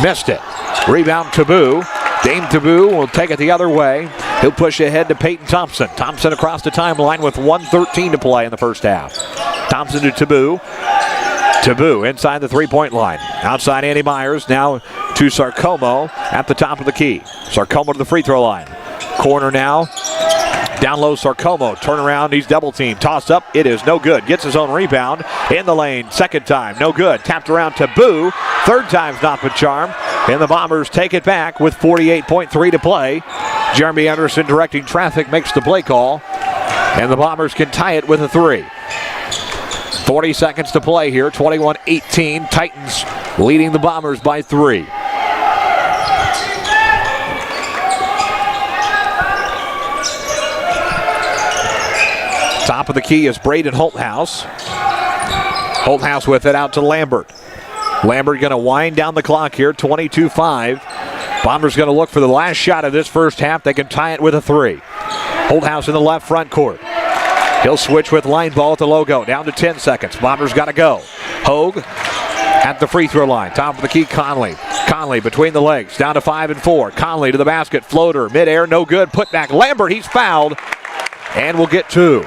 Missed it. Rebound Taboo. Dame Taboo will take it the other way. He'll push ahead to Peyton Thompson. Thompson across the timeline with 1:13 to play in the first half. Thompson to Taboo. Taboo inside the three-point line. Outside Andy Myers, now to Sarcomo at the top of the key. Sarcomo to the free throw line. Corner now. Down low, Sarcomo. Turn around, he's double teamed. Toss up, it is no good. Gets his own rebound. In the lane, second time, no good. Tapped around Taboo. Third time's not the charm. And the Bombers take it back with 48.3 to play. Jeremy Anderson directing traffic makes the play call. And the Bombers can tie it with a 3. 40 seconds to play here, 21-18. Titans leading the Bombers by 3. Top of the key is Braden Holthouse. Holthouse with it out to Lambert. Lambert going to wind down the clock here, 22-5. Bombers going to look for the last shot of this first half. They can tie it with a 3. Holthouse in the left front court. He'll switch with line ball at the logo. Down to 10 seconds. Bombers got to go. Hogue at the free throw line. Top of the key, Conley. Conley between the legs. Down to 5 and 4. Conley to the basket. Floater. Midair. No good. Put back. Lambert. He's fouled. And we'll get 2.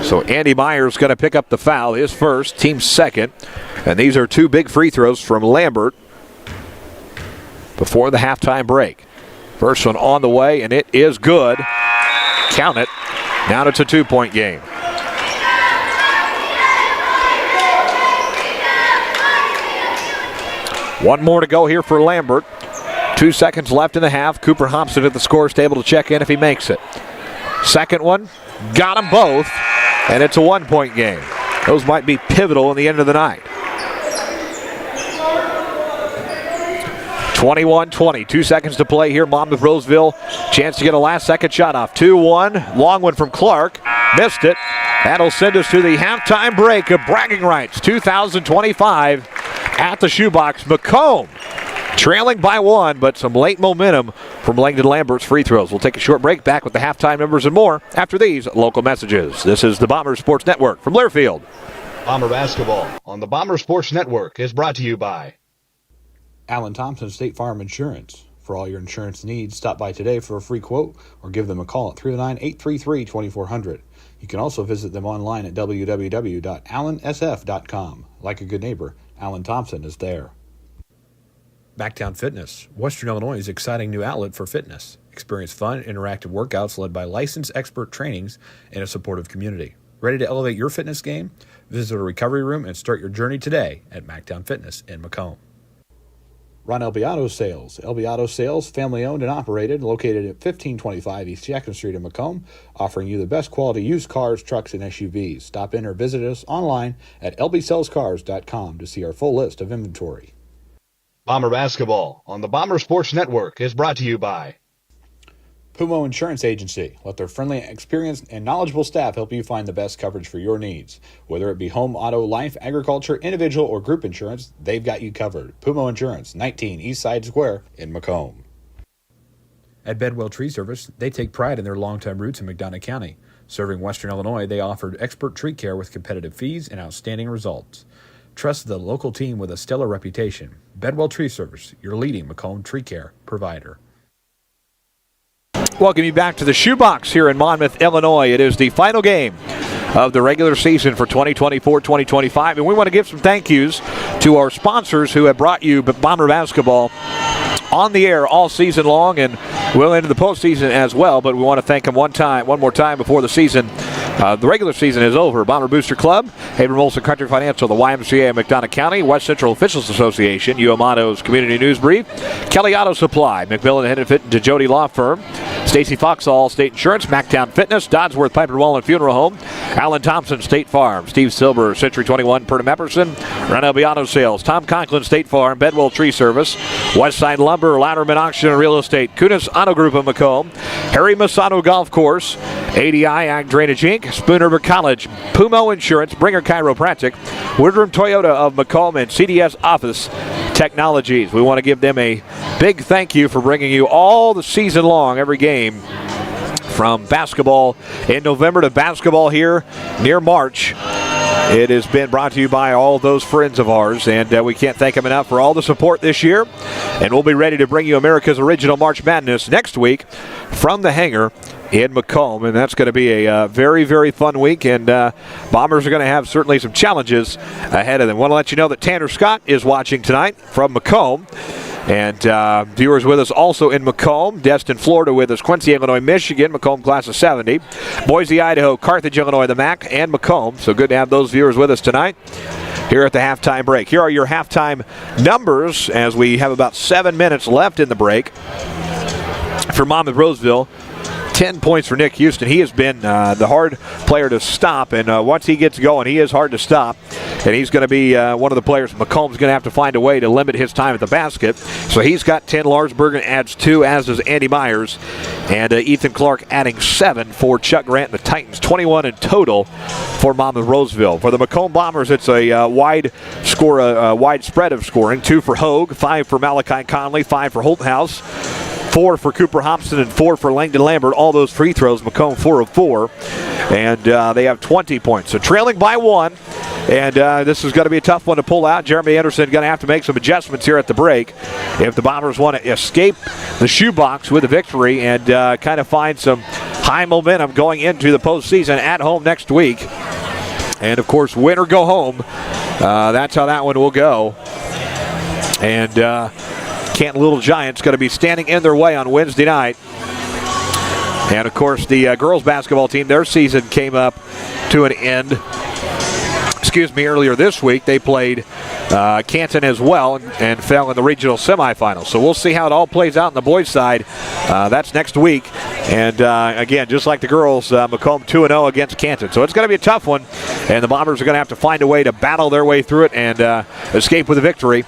So Andy Myers going to pick up the foul, his first, team's second. And these are 2 big free throws from Lambert before the halftime break. First one on the way, and it is good. Count it. Now it's a 2-point game. One more to go here for Lambert. 2 seconds left in the half. Cooper Hobson at the scorer's table to check in if he makes it. Second one, got them both, and it's a 1-point game. Those might be pivotal in the end of the night. 21-20, 2 seconds to play here. Monmouth-Roseville, chance to get a last-second shot off. 2-1, long one from Clark, missed it. That'll send us to the halftime break of bragging rights, 2025 at the Shoebox. Macomb trailing by 1, but some late momentum from Langdon Lambert's free throws. We'll take a short break, back with the halftime numbers and more after these local messages. This is the Bomber Sports Network from Learfield. Bomber basketball on the Bomber Sports Network is brought to you by Alan Thompson State Farm Insurance. For all your insurance needs, stop by today for a free quote or give them a call at 309-833-2400. You can also visit them online at www.allansf.com. Like a good neighbor, Alan Thompson is there. Backtown Fitness, Western Illinois' exciting new outlet for fitness. Experience fun, interactive workouts led by licensed expert trainings and a supportive community. Ready to elevate your fitness game? Visit a recovery room and start your journey today at Mactown Fitness in Macomb. Ron LB Auto Sales. LB Auto Sales, family owned and operated, located at 1525 East Jackson Street in Macomb, offering you the best quality used cars, trucks, and SUVs. Stop in or visit us online at lbsellscars.com to see our full list of inventory. Bomber basketball on the Bomber Sports Network is brought to you by Pumo Insurance Agency. Let their friendly, experienced, and knowledgeable staff help you find the best coverage for your needs. Whether it be home, auto, life, agriculture, individual, or group insurance, they've got you covered. Pumo Insurance, 19 East Side Square in Macomb. At Bedwell Tree Service, they take pride in their longtime roots in McDonough County. Serving Western Illinois, they offered expert tree care with competitive fees and outstanding results. Trust the local team with a stellar reputation. Bedwell Tree Service, your leading Macomb tree care provider. Welcome you back to the Shoebox here in Monmouth, Illinois. It is the final game of the regular season for 2024-2025, and we want to give some thank yous to our sponsors who have brought you Bomber basketball on the air all season long, and we'll into the postseason as well, but we want to thank them one more time before the season. The regular season is over. Bomber Booster Club, Abram Olson Country Financial, the YMCA of McDonough County, West Central Officials Association, UMATO's Community News Brief, Kelly Auto Supply, McMillan Hennepin to Jody Law Firm, Stacy Foxall State Insurance, Mactown Fitness, Dodsworth Piper Wallen Funeral Home, Alan Thompson State Farm, Steve Silber Century 21 Purdom Epperson, Ron LB Auto Sales, Tom Conklin State Farm, Bedwell Tree Service, Westside Lumber, Louderman Auction and Real Estate, Kunis Auto Group of Macomb, Harry Masano Golf Course, ADI Ag Drainage Inc., Spoon River College, Pumo Insurance, Bringer Chiropractic, Woodrum Toyota of Macomb, and CDS Office Technologies. We want to give them a big thank you for bringing you all the season long, every game, from basketball in November to basketball here near March. It has been brought to you by all those friends of ours, and we can't thank them enough for all the support this year. And we'll be ready to bring you America's original March Madness next week from the hangar in Macomb, and that's going to be a very, very fun week, and Bombers are going to have certainly some challenges ahead of them. I want to let you know that Tanner Scott is watching tonight from Macomb, and viewers with us also in Macomb, Destin, Florida with us, Quincy, Illinois, Michigan, Macomb class of 70, Boise, Idaho, Carthage, Illinois, the MAC, and Macomb. So good to have those viewers with us tonight here at the halftime break. Here are your halftime numbers as we have about 7 minutes left in the break. For Monmouth-Roseville, 10 points for Nick Houston. He has been the hard player to stop, and once he gets going, he is hard to stop. And he's going to be one of the players Macomb's going to have to find a way to limit his time at the basket. So he's got 10. Lars Bergen adds 2, as does Andy Myers. And Ethan Clark adding 7 for Chuck Grant and the Titans. 21 in total for Monmouth-Roseville. For the Macomb Bombers, it's a wide spread of scoring. 2 for Hogue, 5 for Malachi Conley, 5 for Holthouse, 4 for Cooper Hobson, and 4 for Langdon Lambert. All those free throws, Macomb 4 of 4. And they have 20 points. So trailing by 1. And this is going to be a tough one to pull out. Jeremy Anderson going to have to make some adjustments here at the break if the Bombers want to escape the shoebox with a victory and kind of find some high momentum going into the postseason at home next week. And, of course, win or go home. That's how that one will go. And Canton Little Giants going to be standing in their way on Wednesday night. And, of course, the girls basketball team, their season came up to an end. Earlier this week. They played Canton as well and fell in the regional semifinals. So we'll see how it all plays out on the boys' side. That's next week. And again, just like the girls, Macomb 2-0 against Canton. So it's going to be a tough one. And the Bombers are going to have to find a way to battle their way through it and escape with a victory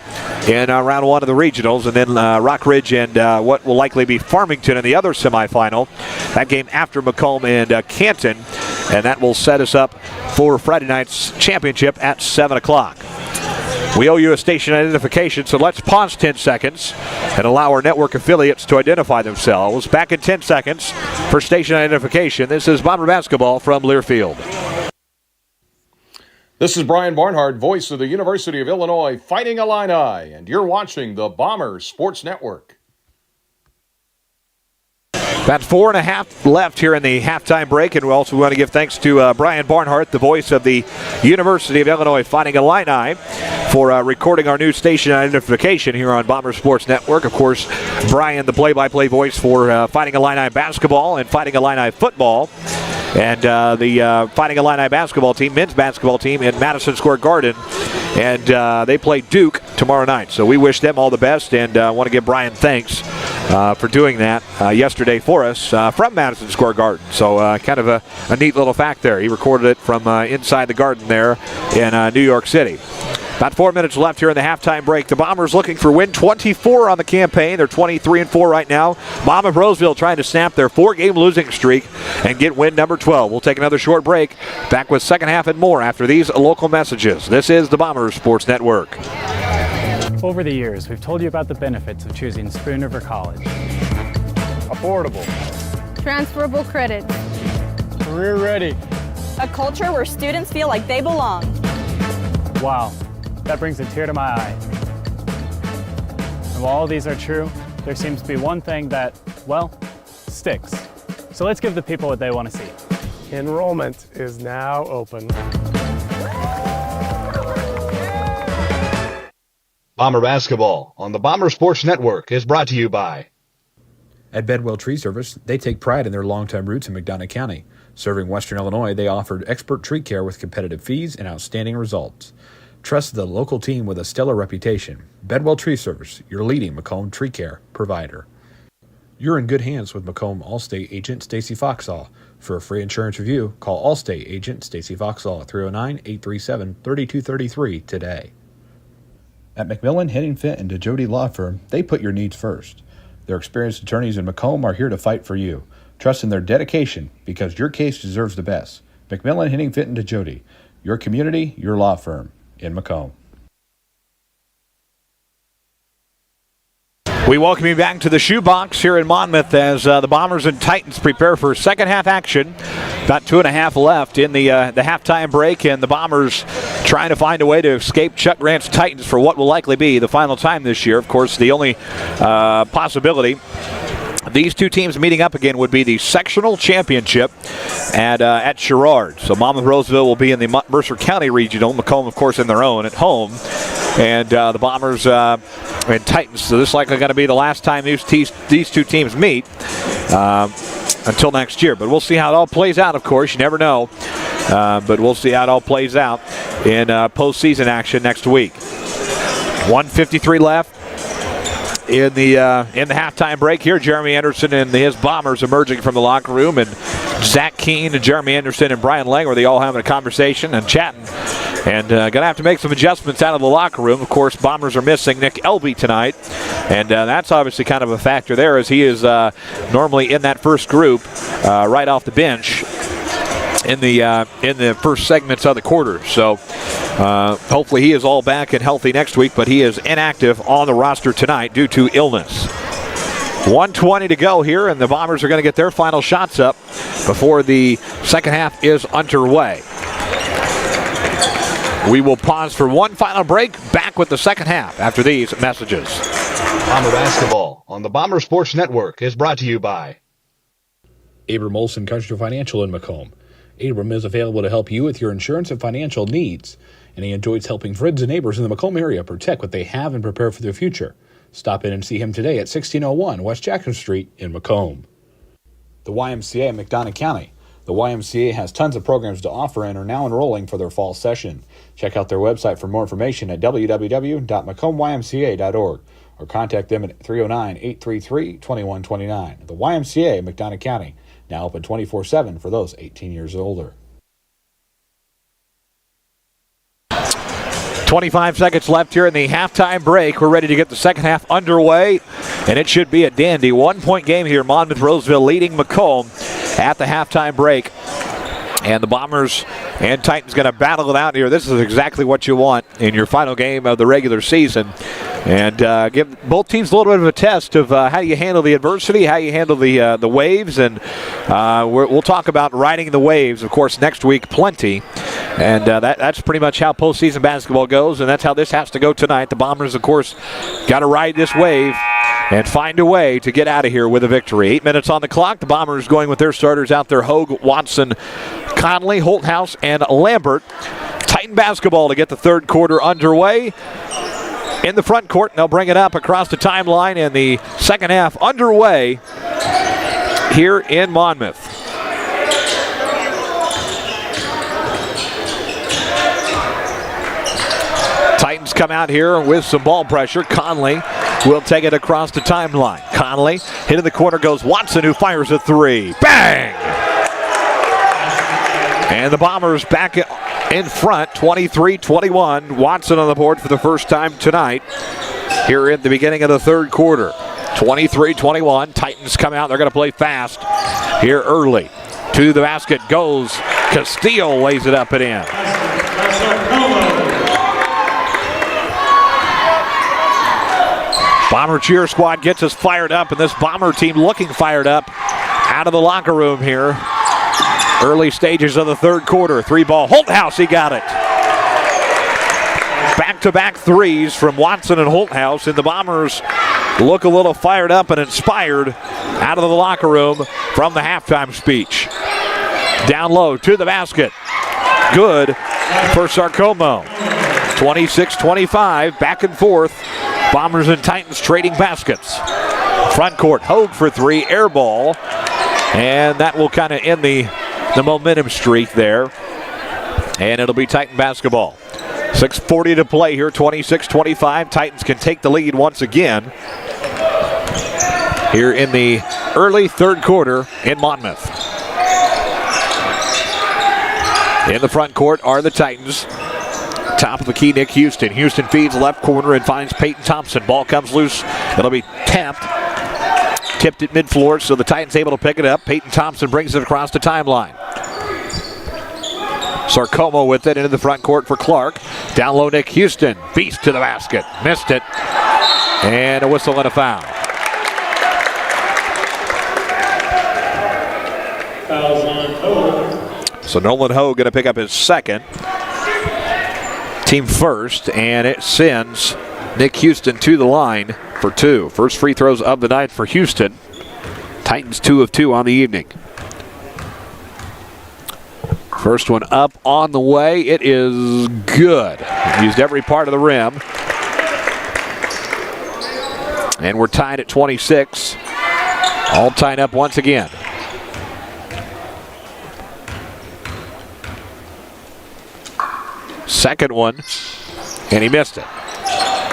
in round 1 of the regionals. And then Rock Ridge and what will likely be Farmington in the other semifinal. That game after Macomb and Canton. And that will set us up for Friday night's championship at 7 o'clock. We owe you a station identification, so let's pause 10 seconds and allow our network affiliates to identify themselves. Back in 10 seconds for station identification. This is Bomber Basketball from Learfield. This is Brian Barnhart, voice of the University of Illinois Fighting Illini, and you're watching the Bombers Sports Network. About 4.5 left here in the halftime break, and we also want to give thanks to Brian Barnhart, the voice of the University of Illinois Fighting Illini, for recording our new station identification here on Bomber Sports Network. Of course, Brian, the play-by-play voice for Fighting Illini basketball and Fighting Illini football. And the Fighting Illini basketball team, men's basketball team in Madison Square Garden. And they play Duke tomorrow night. So we wish them all the best and want to give Brian thanks for doing that yesterday for us from Madison Square Garden. So kind of a neat little fact there. He recorded it from inside the Garden there in New York City. About 4 minutes left here in the halftime break. The Bombers looking for win 24 on the campaign. They're 23-4 right now. Monmouth-Roseville trying to snap their 4-game losing streak and get win number 12. We'll take another short break. Back with second half and more after these local messages. This is the Bombers Sports Network. Over the years, we've told you about the benefits of choosing Spoon River College. Affordable. Transferable credit. Career ready. A culture where students feel like they belong. Wow, that brings a tear to my eye. And while all these are true, there seems to be one thing that, well, sticks. So let's give the people what they want to see. Enrollment is now open. Bomber Basketball on the Bomber Sports Network is brought to you by At Bedwell Tree Service, they take pride in their long-time roots in McDonough County. Serving Western Illinois, they offered expert tree care with competitive fees and outstanding results. Trust the local team with a stellar reputation. Bedwell Tree Service, your leading Macomb tree care provider. You're in good hands with Macomb Allstate agent Stacy Foxall. For a free insurance review, call Allstate agent Stacy Foxall at 309-837-3233 today. At McMillan, Henningfit, and DeJody Law Firm, they put your needs first. Their experienced attorneys in Macomb are here to fight for you. Trust in their dedication because your case deserves the best. McMillan, Henningfit, and DeJody, your community, your law firm in Macomb. We welcome you back to the shoebox here in Monmouth as the Bombers and Titans prepare for second half action. About 2.5 left in the halftime break, and the Bombers trying to find a way to escape Chuck Grant's Titans for what will likely be the final time this year. Of course, the only possibility these two teams meeting up again would be the sectional championship at Sherrard. So Monmouth-Roseville will be in the Mercer County Regional. Macomb, of course, in their own at home. And the Bombers and Titans. So this is likely going to be the last time these two teams meet until next year. But we'll see how it all plays out, of course. You never know. But we'll see how it all plays out in postseason action next week. 1:53 left in the halftime break here. Jeremy Anderson and his Bombers emerging from the locker room, and Zach Keene and Jeremy Anderson and Brian Lang, where they all having a conversation and chatting, and going to have to make some adjustments out of the locker room. Of course, Bombers are missing Nick Elby tonight, and that's obviously kind of a factor there, as he is normally in that first group right off the bench in the first segments of the quarter. So hopefully he is all back and healthy next week, but he is inactive on the roster tonight due to illness. 1:20 to go here, and the Bombers are going to get their final shots up before the second half is underway. We will pause for one final break. Back with the second half after these messages. Bomber Basketball on the Bomber Sports Network is brought to you by Abram Olson Country Financial in Macomb. Abram is available to help you with your insurance and financial needs, and he enjoys helping friends and neighbors in the Macomb area protect what they have and prepare for their future. Stop in and see him today at 1601 West Jackson Street in Macomb. The YMCA in McDonough County. The YMCA has tons of programs to offer and are now enrolling for their fall session. Check out their website for more information at www.macombymca.org or contact them at 309-833-2129. The YMCA in McDonough County, now open 24/7 for those 18 years or older. 25 seconds left here in the halftime break. We're ready to get the second half underway, and it should be a dandy 1-point game here. Monmouth-Roseville leading Macomb at the halftime break. And the Bombers and Titans going to battle it out here. This is exactly what you want in your final game of the regular season. And give both teams a little bit of a test of how you handle the adversity, how you handle the waves. And we'll talk about riding the waves, of course, next week, plenty. And that's pretty much how postseason basketball goes, and that's how this has to go tonight. The Bombers, of course, got to ride this wave and find a way to get out of here with a victory. 8 minutes on the clock. The Bombers going with their starters out there: Hogue, Watson, Conley, Holthouse, and Lambert. Titan basketball to get the third quarter underway. In the front court, they'll bring it up across the timeline, and the second half underway here in Monmouth. Titans come out here with some ball pressure. Conley will take it across the timeline. Conley hit in the corner goes Watson, who fires a three. Bang! And the Bombers back in front, 23-21. Watson on the board for the first time tonight here at the beginning of the third quarter. 23-21. Titans come out. They're going to play fast here early. To the basket goes Castillo, lays it up and in. Bomber cheer squad gets us fired up, and this Bomber team looking fired up out of the locker room here. Early stages of the third quarter. Three ball. Holthouse, he got it. Back-to-back threes from Watson and Holthouse, and the Bombers look a little fired up and inspired out of the locker room from the halftime speech. Down low to the basket. Good for Sarcomo. 26-25, back and forth. Bombers and Titans trading baskets. Front court, Hogue for three, air ball. And that will kind of end the momentum streak there. And it'll be Titan basketball. 6:40 to play here, 26-25. Titans can take the lead once again here in the early third quarter in Monmouth. In the front court are the Titans. Top of the key, Nick Houston. Houston feeds left corner and finds Peyton Thompson. Ball comes loose. It'll be tipped at midfloor, so the Titans able to pick it up. Peyton Thompson brings it across the timeline. Sarcomo with it into the front court for Clark. Down low, Nick Houston. Beast to the basket. Missed it. And a whistle and a foul. Fouls on Hogue. So Nolan Hogue going to pick up his second. Team first, and it sends Nick Houston to the line for two. First free throws of the night for Houston. Titans 2 of 2 on the evening. First one up on the way. It is good. Used every part of the rim. And we're tied at 26. All tied up once again. Second one, and he missed it.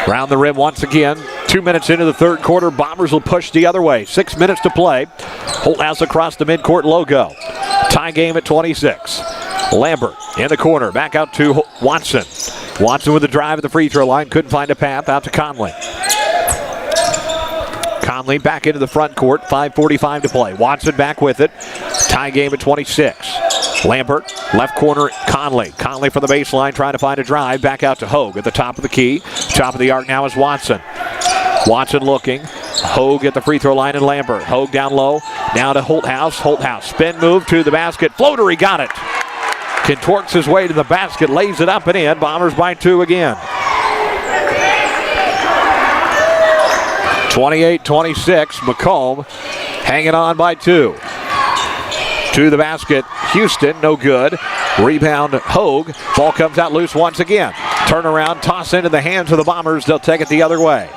Round the rim once again 2 minutes into the third quarter, Bombers will push the other way. 6 minutes to play. Holthouse across the midcourt logo. Tie game at 26. Lambert in the corner. Back out to Watson. Watson with the drive at the free throw line. Couldn't find a path. Out to Conley. Conley back into the front court. 5:45 to play. Watson back with it. Tie game at 26. Lambert, left corner, Conley. Conley from the baseline trying to find a drive. Back out to Hogue at the top of the key. Top of the arc now is Watson. Watson looking. Hogue at the free throw line and Lambert. Hogue down low. Now to Holthouse. Holthouse spin move to the basket. Floater, he got it. Contorts his way to the basket. Lays it up and in. Bombers by 2 again. 28-26. Macomb hanging on by 2. To the basket. Houston, no good. Rebound, Hogue. Ball comes out loose once again. Turnaround, toss into the hands of the Bombers. They'll take it the other way.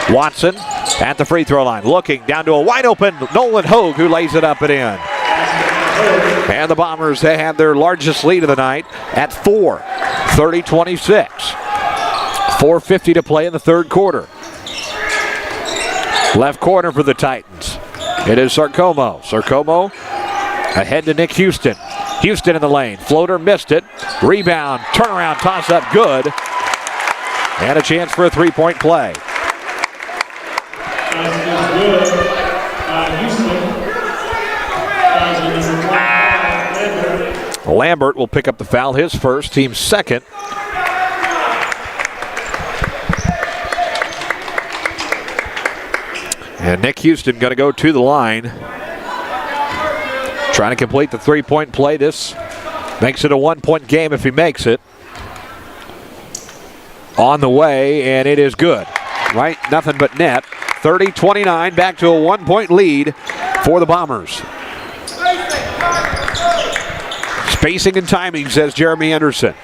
Watson at the free throw line. Looking down to a wide open Nolan Hogue, who lays it up and in. And the Bombers, they have their largest lead of the night at 4. 30-26. 4:50 to play in the third quarter. Left corner for the Titans. It is Sarcomo. Sarcomo ahead to Nick Houston. Houston in the lane. Floater missed it. Rebound. Turnaround. Toss up. Good. And a chance for a three-point play. Lambert will pick up the foul. His first. Team's second. And Nick Houston going to go to the line. Trying to complete the three-point play. This makes it a one-point game if he makes it. On the way, and it is good. Right? Nothing but net. 30-29, back to a one-point lead for the Bombers. Spacing and timing, says Jeremy Anderson.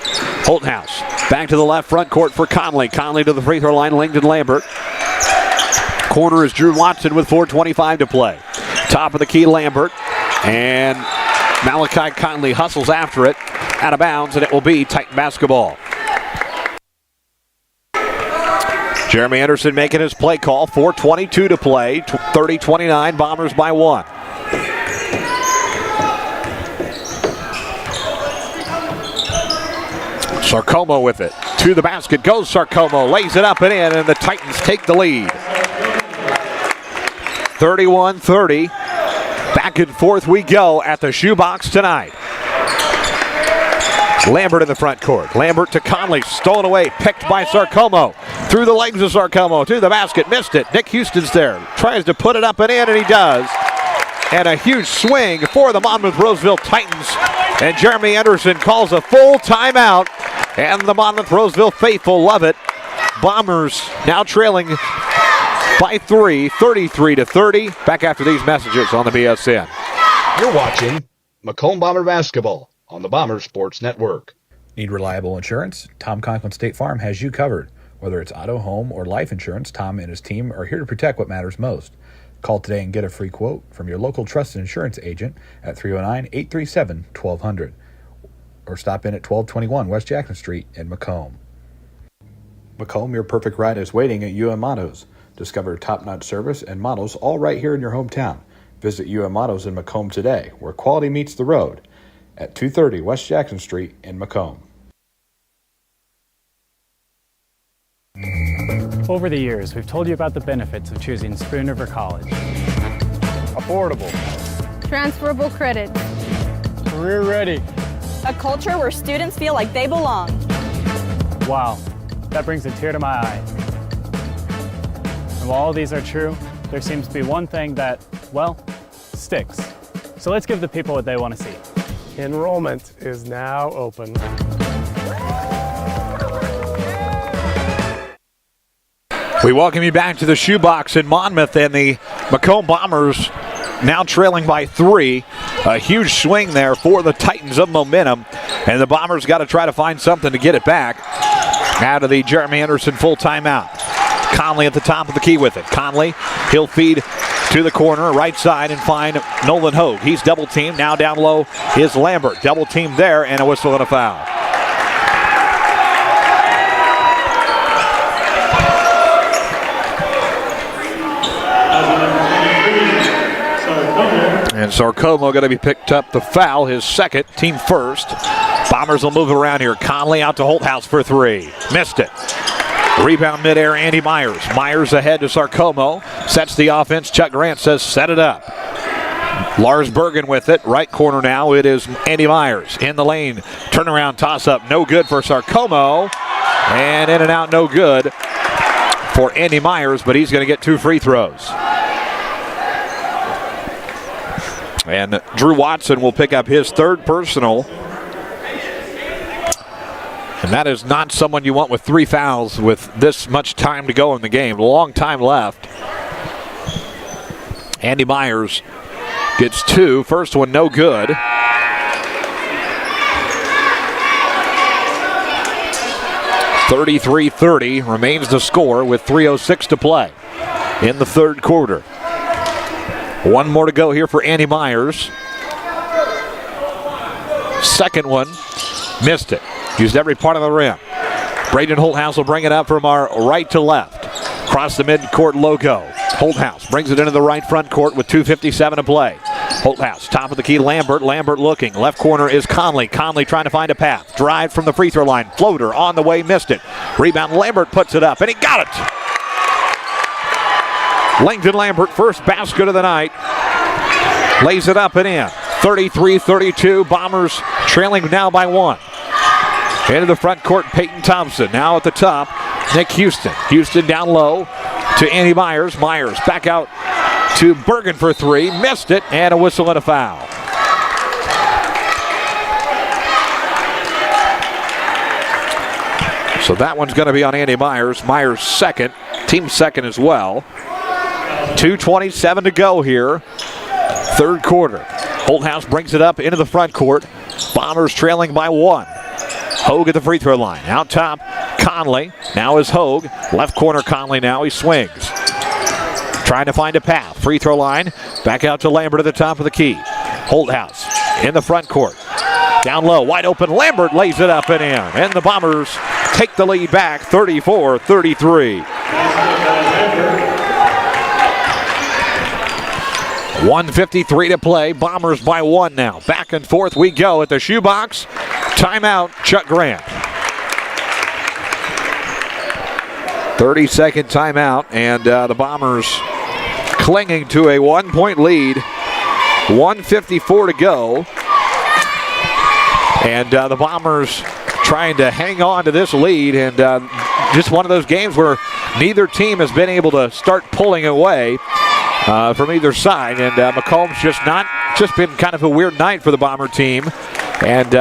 Holthouse back to the left front court for Conley. Conley to the free throw line, Langdon Lambert. Corner is Drew Watson with 4:25 to play. Top of the key, Lambert. And Malachi Conley hustles after it. Out of bounds, and it will be Titan basketball. Jeremy Anderson making his play call. 4:22 to play. 30-29, Bombers by 1. Sarcomo with it. To the basket goes Sarcomo. Lays it up and in, and the Titans take the lead. 31-30. Back and forth we go at the shoebox tonight. Lambert in the front court. Lambert to Conley. Stolen away. Picked by Sarcomo. Through the legs of Sarcomo. To the basket. Missed it. Nick Houston's there. Tries to put it up and in, and he does. And a huge swing for the Monmouth-Roseville Titans. And Jeremy Anderson calls a full timeout. And the Monmouth-Roseville faithful love it. Bombers now trailing by 3, 33-30. Back after these messages on the BSN. You're watching Macomb Bomber Basketball on the Bomber Sports Network. Need reliable insurance? Tom Conklin State Farm has you covered. Whether it's auto, home, or life insurance, Tom and his team are here to protect what matters most. Call today and get a free quote from your local trusted insurance agent at 309-837-1200. Or stop in at 1221 West Jackson Street in Macomb. Macomb, your perfect ride is waiting at UM Autos. Discover top-notch service and models all right here in your hometown. Visit UM Autos in Macomb today, where quality meets the road, at 230 West Jackson Street in Macomb. Over the years, we've told you about the benefits of choosing Spoon River College. Affordable. Transferable credit. Career ready. A culture where students feel like they belong. Wow, that brings a tear to my eye. And while all these are true, there seems to be one thing that, well, sticks. So let's give the people what they want to see. Enrollment is now open. We welcome you back to the shoebox in Monmouth, and the Macomb Bombers now trailing by 3. A huge swing there for the Titans of momentum, and the Bombers got to try to find something to get it back out of the Jeremy Anderson full timeout. Conley at the top of the key with it. Conley, he'll feed to the corner, right side, and find Nolan Hogue. He's double teamed. Now down low is Lambert. Double teamed there, and a whistle and a foul. And Sarcomo going to be picked up the foul, his second, team first. Bombers will move it around here. Conley out to Holthouse for three. Missed it. Rebound midair, Andy Myers. Myers ahead to Sarcomo. Sets the offense. Chuck Grant says set it up. Lars Bergen with it. Right corner now. It is Andy Myers in the lane. Turnaround toss up. No good for Sarcomo. And in and out, no good for Andy Myers, but he's going to get 2 free throws. And Drew Watson will pick up his third personal. And that is not someone you want with 3 fouls with this much time to go in the game. A long time left. Andy Myers gets 2. First one no good. (33-30) remains the score with 3:06 to play in the third quarter. One more to go here for Andy Myers. Second one, missed it. Used every part of the rim. Braden Holthouse will bring it up from our right to left. Across the midcourt logo. Holthouse brings it into the right front court with 2:57 to play. Holthouse, top of the key, Lambert. Lambert looking. Left corner is Conley. Conley trying to find a path. Drive from the free throw line. Floater on the way, missed it. Rebound, Lambert puts it up, and he got it. Langton Lambert, first basket of the night. Lays it up and in. 33-32, Bombers trailing now by 1. Into the front court, Peyton Thompson. Now at the top, Nick Houston. Houston down low to Andy Myers. Myers back out to Bergen for 3. Missed it, and a whistle and a foul. So that one's going to be on Andy Myers. Myers second, team second as well. 2:27 to go here. Third quarter. Holthouse brings it up into the front court. Bombers trailing by 1. Hogue at the free throw line. Out top, Conley. Now is Hogue. Left corner, Conley now. He swings. Trying to find a path. Free throw line. Back out to Lambert at the top of the key. Holthouse in the front court. Down low, wide open. Lambert lays it up and in. And the Bombers take the lead back, 34-33. 1:53 to play. Bombers by 1 now. Back and forth we go at the shoebox. Timeout, Chuck Grant. 30-second timeout, and the Bombers clinging to a 1-point lead. 1:54 to go. And the Bombers trying to hang on to this lead, and just one of those games where neither team has been able to start pulling away from either side, and Macomb's just been kind of a weird night for the Bomber team, and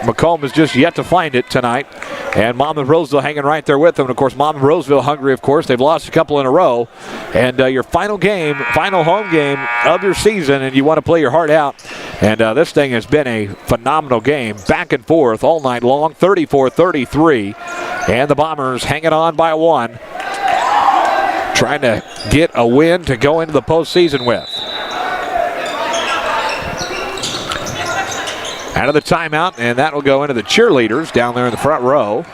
Macomb has just yet to find it tonight, and Monmouth-Roseville hanging right there with them. And of course, Monmouth-Roseville hungry, of course. They've lost a couple in a row, and your final home game of your season, and you want to play your heart out. And this thing has been a phenomenal game, back and forth all night long, 34-33, and the Bombers hanging on by 1. Trying to get a win to go into the postseason with. Out of the timeout, and that will go into the cheerleaders down there in the front row.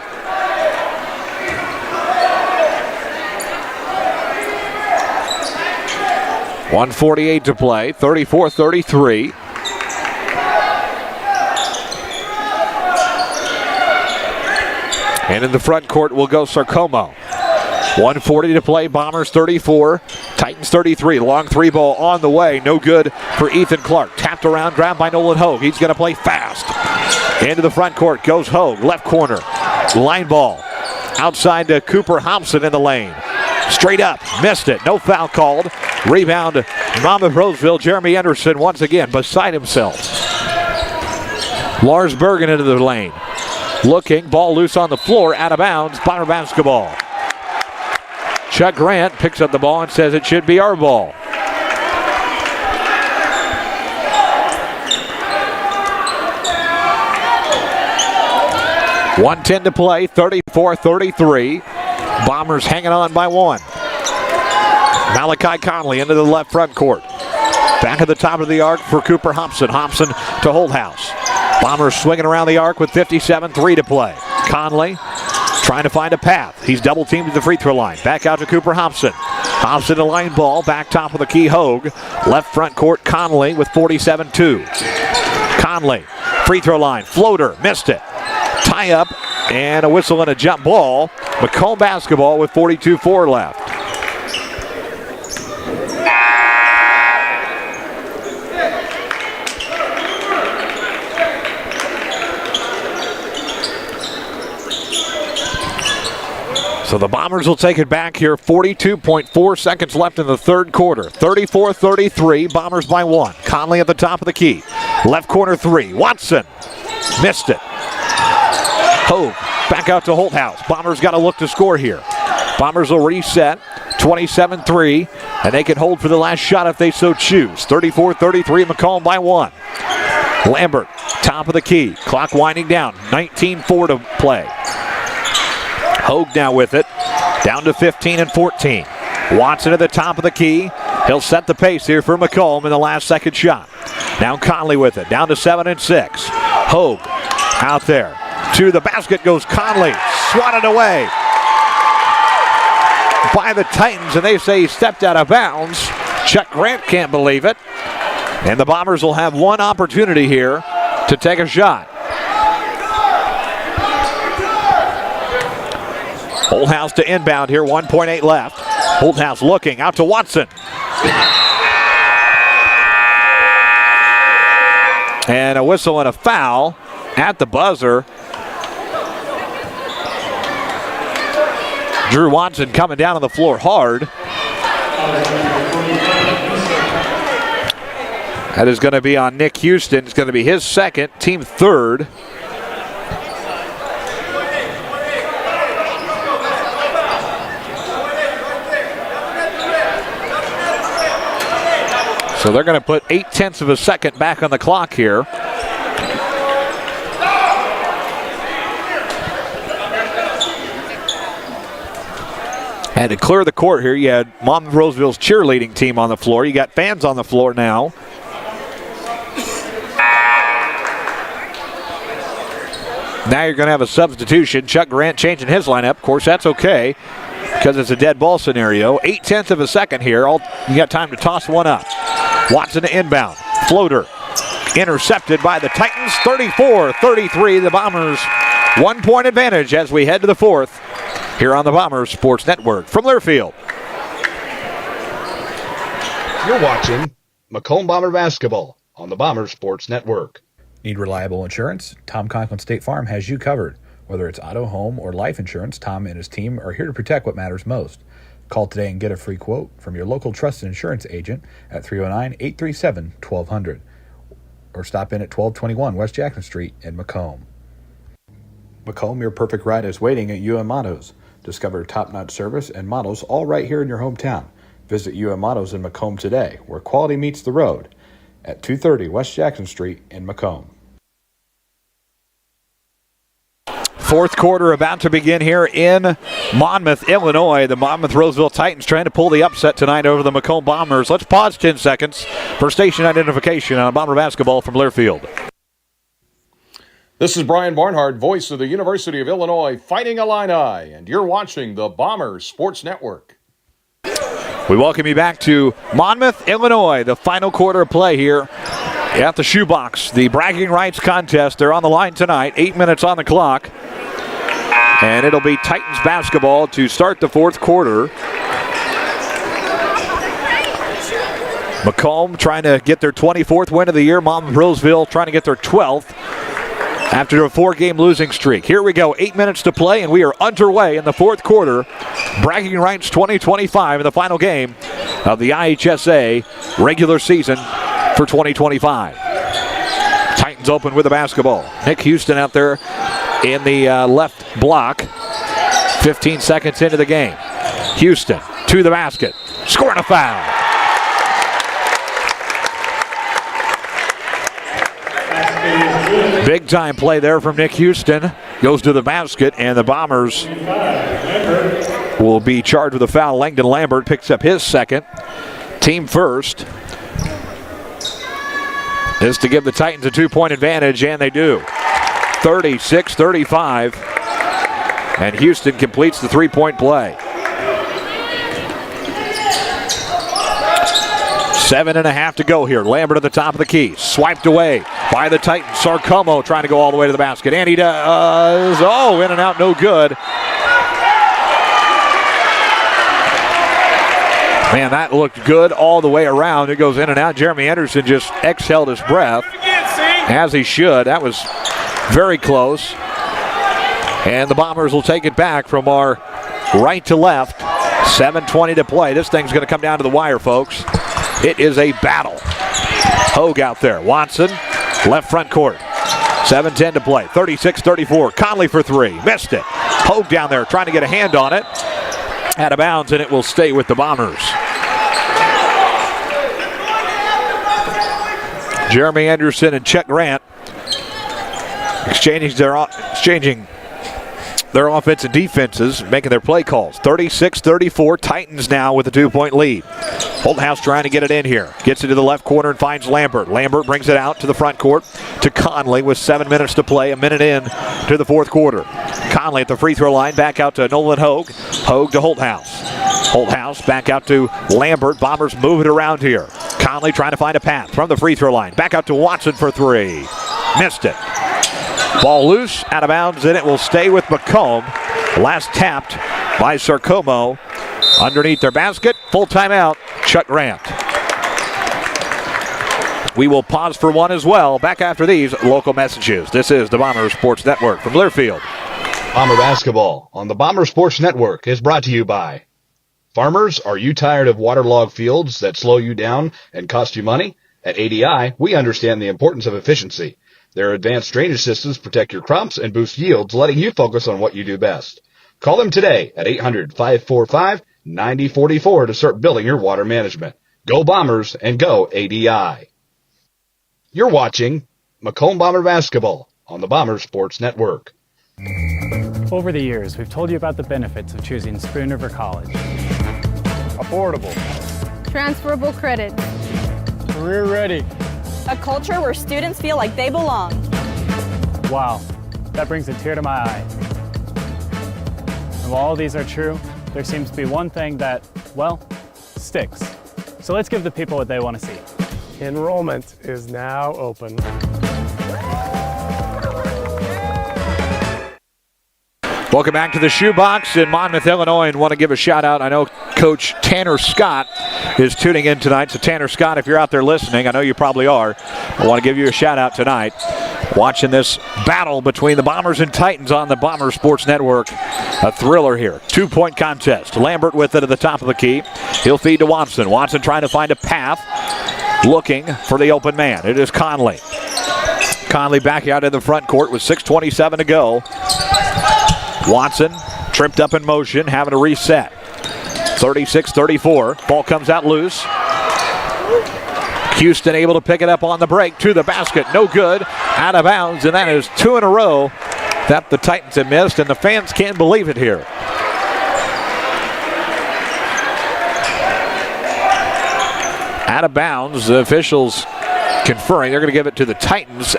.148 to play, 34-33. And in the front court will go Sarcomo. 1:40 to play, Bombers 34, Titans 33. Long 3 ball on the way, no good for Ethan Clark. Tapped around, grabbed by Nolan Hogue. He's going to play fast. Into the front court goes Hogue, left corner. Line ball outside to Cooper Hobson in the lane. Straight up, missed it, no foul called. Rebound, Monmouth-Roseville. Jeremy Anderson once again beside himself. Lars Bergen into the lane. Looking, ball loose on the floor, out of bounds, Bomber basketball. Chuck Grant picks up the ball and says it should be our ball. .110 to play, 34-33. Bombers hanging on by 1. Malachi Conley into the left front court. Back at the top of the arc for Cooper Hobson. Hobson to Holthouse. Bombers swinging around the arc with 57-3 to play. Conley trying to find a path. He's double teamed at the free throw line. Back out to Cooper Hobson. Opposite the line ball, back top of the key, Hogue. Left front court, Conley with 47-2. Conley, free throw line, floater, missed it. Tie up, and a whistle and a jump ball. Macomb basketball with 42-4 left. So the Bombers will take it back here. 42.4 seconds left in the third quarter. 34-33, Bombers by 1. Conley at the top of the key. Left corner three. Watson missed it. Hogue back out to Holthouse. Bombers got to look to score here. Bombers will reset. 27-3, and they can hold for the last shot if they so choose. 34-33, Macomb by 1. Lambert, top of the key. Clock winding down. 19-4 to play. Hogue now with it, down to 15 and 14. Watson at the top of the key. He'll set the pace here for Macomb in the last second shot. Now Conley with it, down to 7 and 6. Hogue out there. To the basket goes Conley, swatted away by the Titans, and they say he stepped out of bounds. Chuck Grant can't believe it. And the Bombers will have one opportunity here to take a shot. Holthouse to inbound here, 1.8 left. Holthouse looking out to Watson. And a whistle and a foul at the buzzer. Drew Watson coming down on the floor hard. That is going to be on Nick Houston. It's going to be his second, team third. So they're going to put 0.8 of a second back on the clock here. And to clear the court here, you had Monmouth-Roseville's cheerleading team on the floor. You got fans on the floor now. Now you're going to have a substitution. Chuck Grant changing his lineup. Of course, that's okay because it's a dead ball scenario. 0.8 of a second here. You got time to toss one up. Watson to inbound. Floater. Intercepted by the Titans. 34-33. The Bombers 1 point advantage as we head to the fourth here on the Bombers Sports Network from Learfield. You're watching Macomb Bomber Basketball on the Bombers Sports Network. Need reliable insurance? Tom Conklin State Farm has you covered. Whether it's auto, home, or life insurance, Tom and his team are here to protect what matters most. Call today and get a free quote from your local trusted insurance agent at 309-837-1200 or stop in at 1221 West Jackson Street in Macomb. Macomb, your perfect ride is waiting at UM Autos. Discover top-notch service and models all right here in your hometown. Visit UM Autos in Macomb today, where quality meets the road at 230 West Jackson Street in Macomb. Fourth quarter about to begin here in Monmouth, Illinois. The Monmouth-Roseville Titans trying to pull the upset tonight over the Macomb Bombers. Let's pause 10 seconds for station identification on Bomber Basketball from Learfield. This is Brian Barnhart, voice of the University of Illinois Fighting Illini, and you're watching the Bombers Sports Network. We welcome you back to Monmouth, Illinois. The final quarter of play here at the Shoebox. The bragging rights contest. They're on the line tonight. 8 minutes on the clock. And it'll be Titans basketball to start the fourth quarter. Macomb trying to get their 24th win of the year. Monmouth-Roseville trying to get their 12th after a 4-game losing streak. Here we go. 8 minutes to play, and we are underway in the fourth quarter. Bragging rights 2025 in the final game of the IHSA regular season for 2025. Titans open with the basketball. Nick Houston out there in the left block. 15 seconds into the game. Houston to the basket. Scoring a foul. Big time play there from Nick Houston. Goes to the basket, and the Bombers will be charged with a foul. Langdon Lambert picks up his second. Team first. Is to give the Titans a 2-point advantage, and they do. 36-35. And Houston completes the 3-point play. 7.5 to go here. Lambert at the top of the key. Swiped away by the Titans. Sarcomo trying to go all the way to the basket. And he does. Oh, in and out, no good. Man, that looked good all the way around. It goes in and out. Jeremy Anderson just exhaled his breath, as he should. That was very close. And the Bombers will take it back from our right to left. 7:20 to play. This thing's going to come down to the wire, folks. It is a battle. Hogue out there. Watson, left front court. 7:10 to play. 36-34. Conley for three. Missed it. Hogue down there trying to get a hand on it. Out of bounds, and it will stay with the Bombers. Jeremy Anderson and Chet Grant exchanging their offense and defenses, making their play calls. 36-34, Titans now with a 2-point lead. Holthouse trying to get it in here. Gets it to the left corner and finds Lambert. Lambert brings it out to the front court to Conley with 7 minutes to play, a minute in to the fourth quarter. Conley at the free throw line, back out to Nolan Hogue. Hogue to Holthouse. Holthouse back out to Lambert. Bombers move it around here. Conley trying to find a path from the free throw line. Back out to Watson for three. Missed it. Ball loose, out of bounds, and it will stay with Macomb. Last tapped by Sarcomo. Underneath their basket, full timeout, Chuck Grant. We will pause for one as well. Back after these local messages. This is the Bomber Sports Network from Learfield. Bomber basketball on the Bomber Sports Network is brought to you by Farmers. Are you tired of waterlogged fields that slow you down and cost you money? At ADI, we understand the importance of efficiency. Their advanced drainage systems protect your crops and boost yields, letting you focus on what you do best. Call them today at 800-545-9044 to start building your water management. Go Bombers and go ADI. You're watching Macomb Bomber basketball on the Bomber Sports Network. Over the years, we've told you about the benefits of choosing Spoon River College. Affordable. Transferable credit. Career ready. A culture where students feel like they belong. Wow, that brings a tear to my eye. And while all these are true, there seems to be one thing that, well, sticks. So let's give the people what they want to see. Enrollment is now open. Welcome back to the Shoebox in Monmouth, Illinois, and want to give a shout out. I know Coach Tanner Scott is tuning in tonight. So Tanner Scott, if you're out there listening, I know you probably are. I want to give you a shout out tonight. Watching this battle between the Bombers and Titans on the Bomber Sports Network. A thriller here. 2-point contest. Lambert with it at the top of the key. He'll feed to Watson. Watson trying to find a path. Looking for the open man. It is Conley. Conley back out in the front court with 6:27 to go. Watson tripped up in motion, having to reset. 36-34. Ball comes out loose. Houston able to pick it up on the break to the basket. No good. Out of bounds, and that is 2 in a row that the Titans have missed, and the fans can't believe it here. Out of bounds. The officials conferring. They're going to give it to the Titans.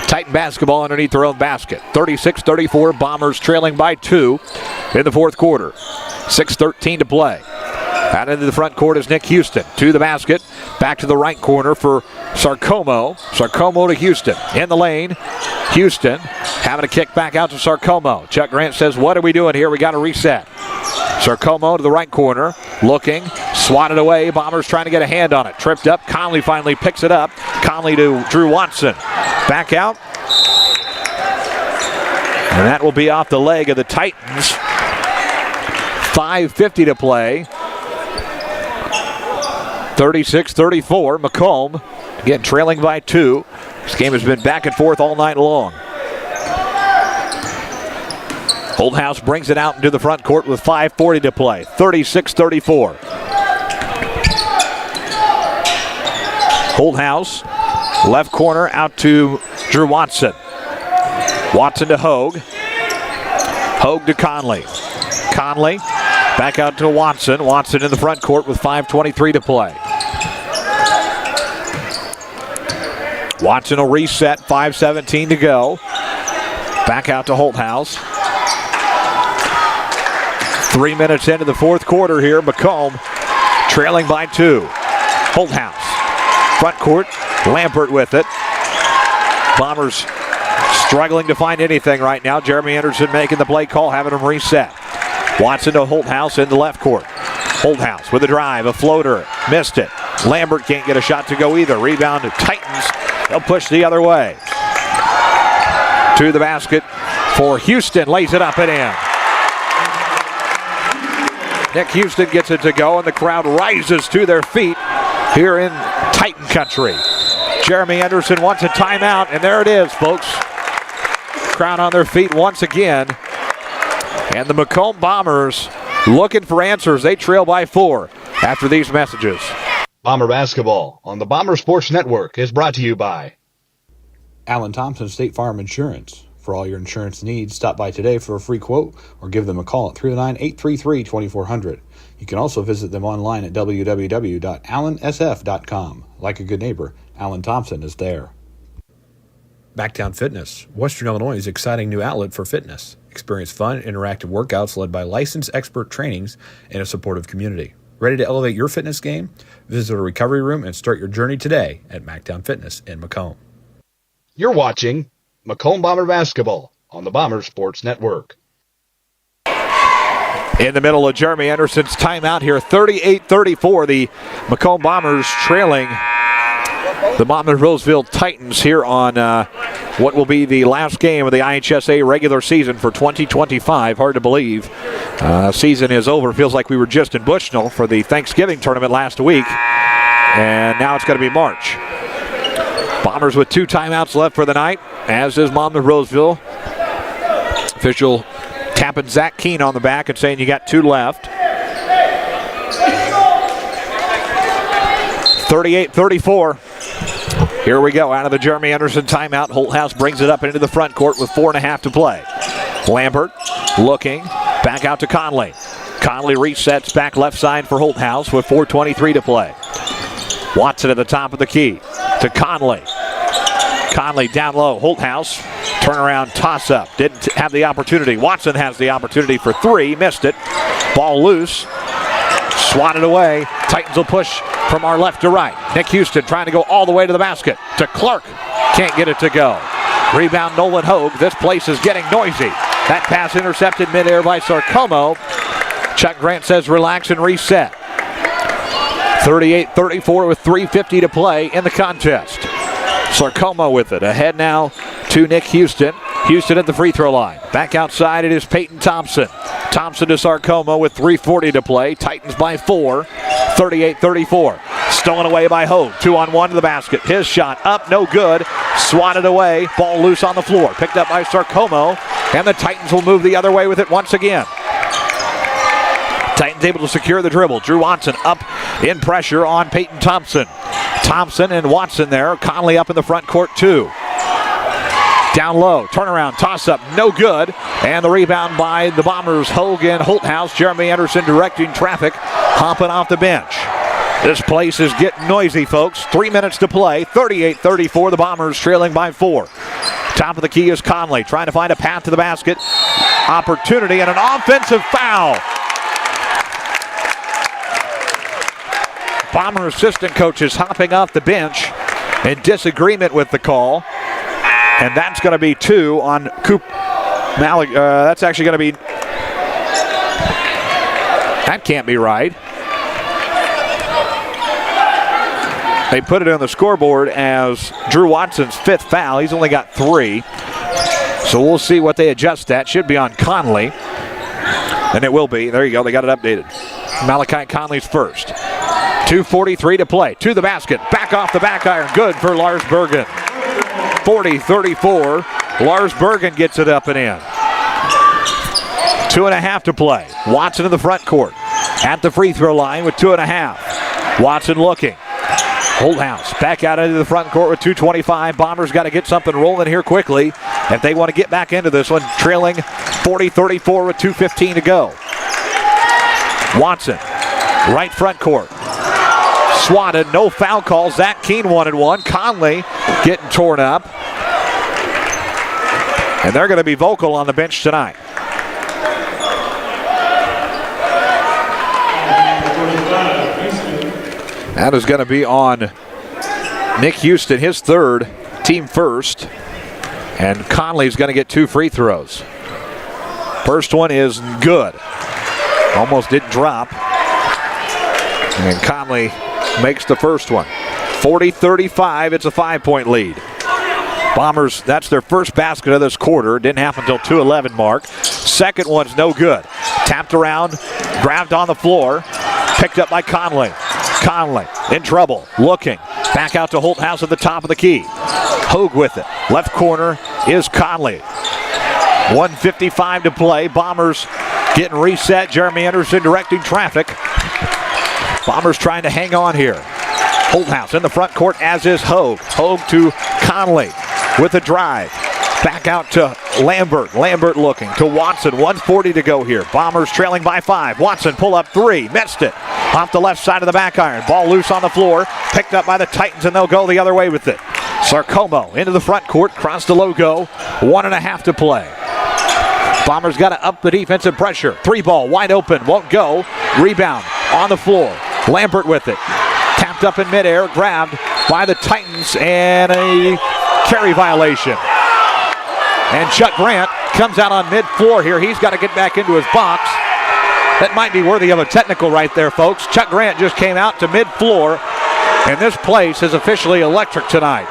Titan basketball underneath their own basket. 36-34, Bombers trailing by 2 in the fourth quarter. 6:13 to play. Out into the front court is Nick Houston. To the basket. Back to the right corner for Sarcomo. Sarcomo to Houston. In the lane. Houston having a kick back out to Sarcomo. Chuck Grant says, what are we doing here? We got to reset. Sarcomo to the right corner. Looking. Swatted away. Bombers trying to get a hand on it. Tripped up. Conley finally picks it up. Conley to Drew Watson. Back out. And that will be off the leg of the Titans. 5:50 to play. 36-34. Macomb, again, trailing by 2. This game has been back and forth all night long. Holthouse brings it out into the front court with 5:40 to play. 36-34. Holthouse, left corner out to Drew Watson. Watson to Hogue. Hogue to Conley. Conley back out to Watson. Watson in the front court with 5:23 to play. Watson will reset. 5:17 to go. Back out to Holthouse. 3 minutes into the fourth quarter here. Macomb trailing by 2. Holthouse Front court, Lambert with it. Bombers struggling to find anything right now. Jeremy Anderson making the play call, having them reset. Watson to Holthouse in the left court. Holthouse with a drive, a floater, missed it. Lambert can't get a shot to go either. Rebound to Titans. They'll push the other way. To the basket for Houston, lays it up and in. Nick Houston gets it to go, and the crowd rises to their feet here in Titan country. Jeremy Anderson wants a timeout, and there it is, folks. Crowd on their feet once again. And the Macomb Bombers looking for answers. They trail by 4 after these messages. Bomber basketball on the Bomber Sports Network is brought to you by Alan Thompson State Farm Insurance. For all your insurance needs, stop by today for a free quote or give them a call at 309-833-2400. You can also visit them online at www.allansf.com. Like a good neighbor, Alan Thompson is there. Backtown Fitness, Western Illinois' exciting new outlet for fitness. Experience fun, interactive workouts led by licensed expert trainings and a supportive community. Ready to elevate your fitness game? Visit a recovery room and start your journey today at Mactown Fitness in Macomb. You're watching Macomb Bomber basketball on the Bomber Sports Network. In the middle of Jeremy Anderson's timeout here, 38-34, the Macomb Bombers trailing the Monmouth-Roseville Titans here on what will be the last game of the IHSA regular season for 2025. Hard to believe. Season is over. Feels like we were just in Bushnell for the Thanksgiving tournament last week. And now it's going to be March. Bombers with 2 timeouts left for the night, as is Monmouth-Roseville. Official tapping Zach Keene on the back and saying you got 2 left. 38-34. Here we go, out of the Jeremy Anderson timeout. Holthouse brings it up into the front court with 4.5 to play. Lambert looking, back out to Conley. Conley resets back left side for Holthouse with 4:23 to play. Watson at the top of the key to Conley. Conley down low, Holthouse, turnaround toss-up. Didn't have the opportunity. Watson has the opportunity for 3, missed it. Ball loose, swatted away. Titans will push from our left to right. Nick Houston trying to go all the way to the basket. To Clark, can't get it to go. Rebound Nolan Hogue. This place is getting noisy. That pass intercepted midair by Sarcomo. Chuck Grant says relax and reset. 38-34 with 3:50 to play in the contest. Sarcomo with it. Ahead now to Nick Houston. Houston at the free throw line. Back outside it is Peyton Thompson. Thompson to Sarcomo with 3:40 to play. Titans by 4. 38-34. Stolen away by Hogue. 2-on-1 to the basket. His shot up, no good. Swatted away. Ball loose on the floor. Picked up by Sarcomo. And the Titans will move the other way with it once again. Titans able to secure the dribble. Drew Watson up in pressure on Peyton Thompson. Thompson and Watson there. Conley up in the front court too. Down low, turnaround, toss-up, no good. And the rebound by the Bombers, Hogan, Holthouse, Jeremy Anderson directing traffic, hopping off the bench. This place is getting noisy, folks. 3 minutes to play, 38-34, the Bombers trailing by 4. Top of the key is Conley, trying to find a path to the basket. Opportunity and an offensive foul. Bomber assistant coaches hopping off the bench in disagreement with the call. And that's going to be 2 on Coop Malik. That's actually going to be... That can't be right. They put it on the scoreboard as Drew Watson's 5th foul. He's only got 3. So we'll see what they adjust that. Should be on Conley. And it will be. There you go. They got it updated. Malachi Conley's first. 2:43 to play. To the basket. Back off the back iron. Good for Lars Bergen. 40-34. Lars Bergen gets it up and in. 2.5 to play. Watson in the front court. At the free throw line with 2.5. Watson looking. Holthouse back out into the front court with 2:25. Bombers got to get something rolling here quickly if they want to get back into this one. Trailing 40-34 with 2:15 to go. Watson, right front court. Swatted, no foul call. Zach Keene wanted one. Conley getting torn up. And they're going to be vocal on the bench tonight. That is going to be on Nick Houston, his third, team first. And Conley's going to get 2 free throws. First one is good. Almost didn't drop. And Conley makes the first one. 40-35, it's a 5-point lead. Bombers, that's their first basket of this quarter. Didn't happen until 2:11 mark. Second one's no good. Tapped around, grabbed on the floor, picked up by Conley. Conley in trouble, looking. Back out to Holthouse at the top of the key. Hogue with it. Left corner is Conley. 1:55 to play. Bombers getting reset. Jeremy Anderson directing traffic. Bombers trying to hang on here. Holthouse in the front court, as is Hogue. Hogue to Conley with a drive. Back out to Lambert. Lambert looking to Watson. 1:40 to go here. Bombers trailing by 5. Watson pull up 3. Missed it. Off the left side of the back iron. Ball loose on the floor. Picked up by the Titans, and they'll go the other way with it. Sarcomo into the front court. Cross the logo. 1.5 to play. Bombers got to up the defensive pressure. 3 ball wide open. Won't go. Rebound on the floor. Lambert with it. Tapped up in midair. Grabbed by the Titans, and a carry violation. And Chuck Grant comes out on mid-floor here. He's got to get back into his box. That might be worthy of a technical right there, folks. Chuck Grant just came out to mid-floor, and this place is officially electric tonight.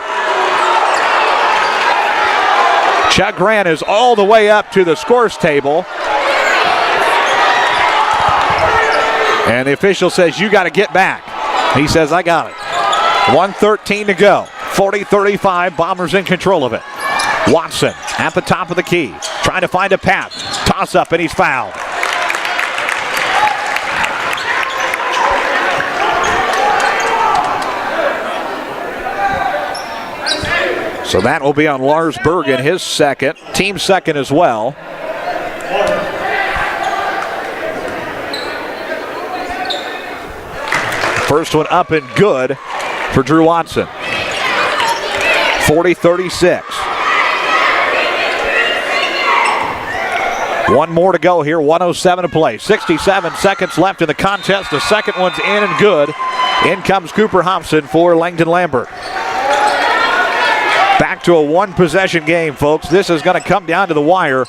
Chuck Grant is all the way up to the scores table. And the official says, you got to get back. He says, I got it. 1:13 to go. 40-35, Bombers in control of it. Watson at the top of the key, trying to find a path. Toss up, and he's fouled. So that will be on Lars Bergen, his second, team second as well. First one up and good for Drew Watson. 40-36. One more to go here, 1:07 to play. 67 seconds left in the contest. The second one's in and good. In comes Cooper Hobson for Langdon Lambert. Back to a one-possession game, folks. This is going to come down to the wire.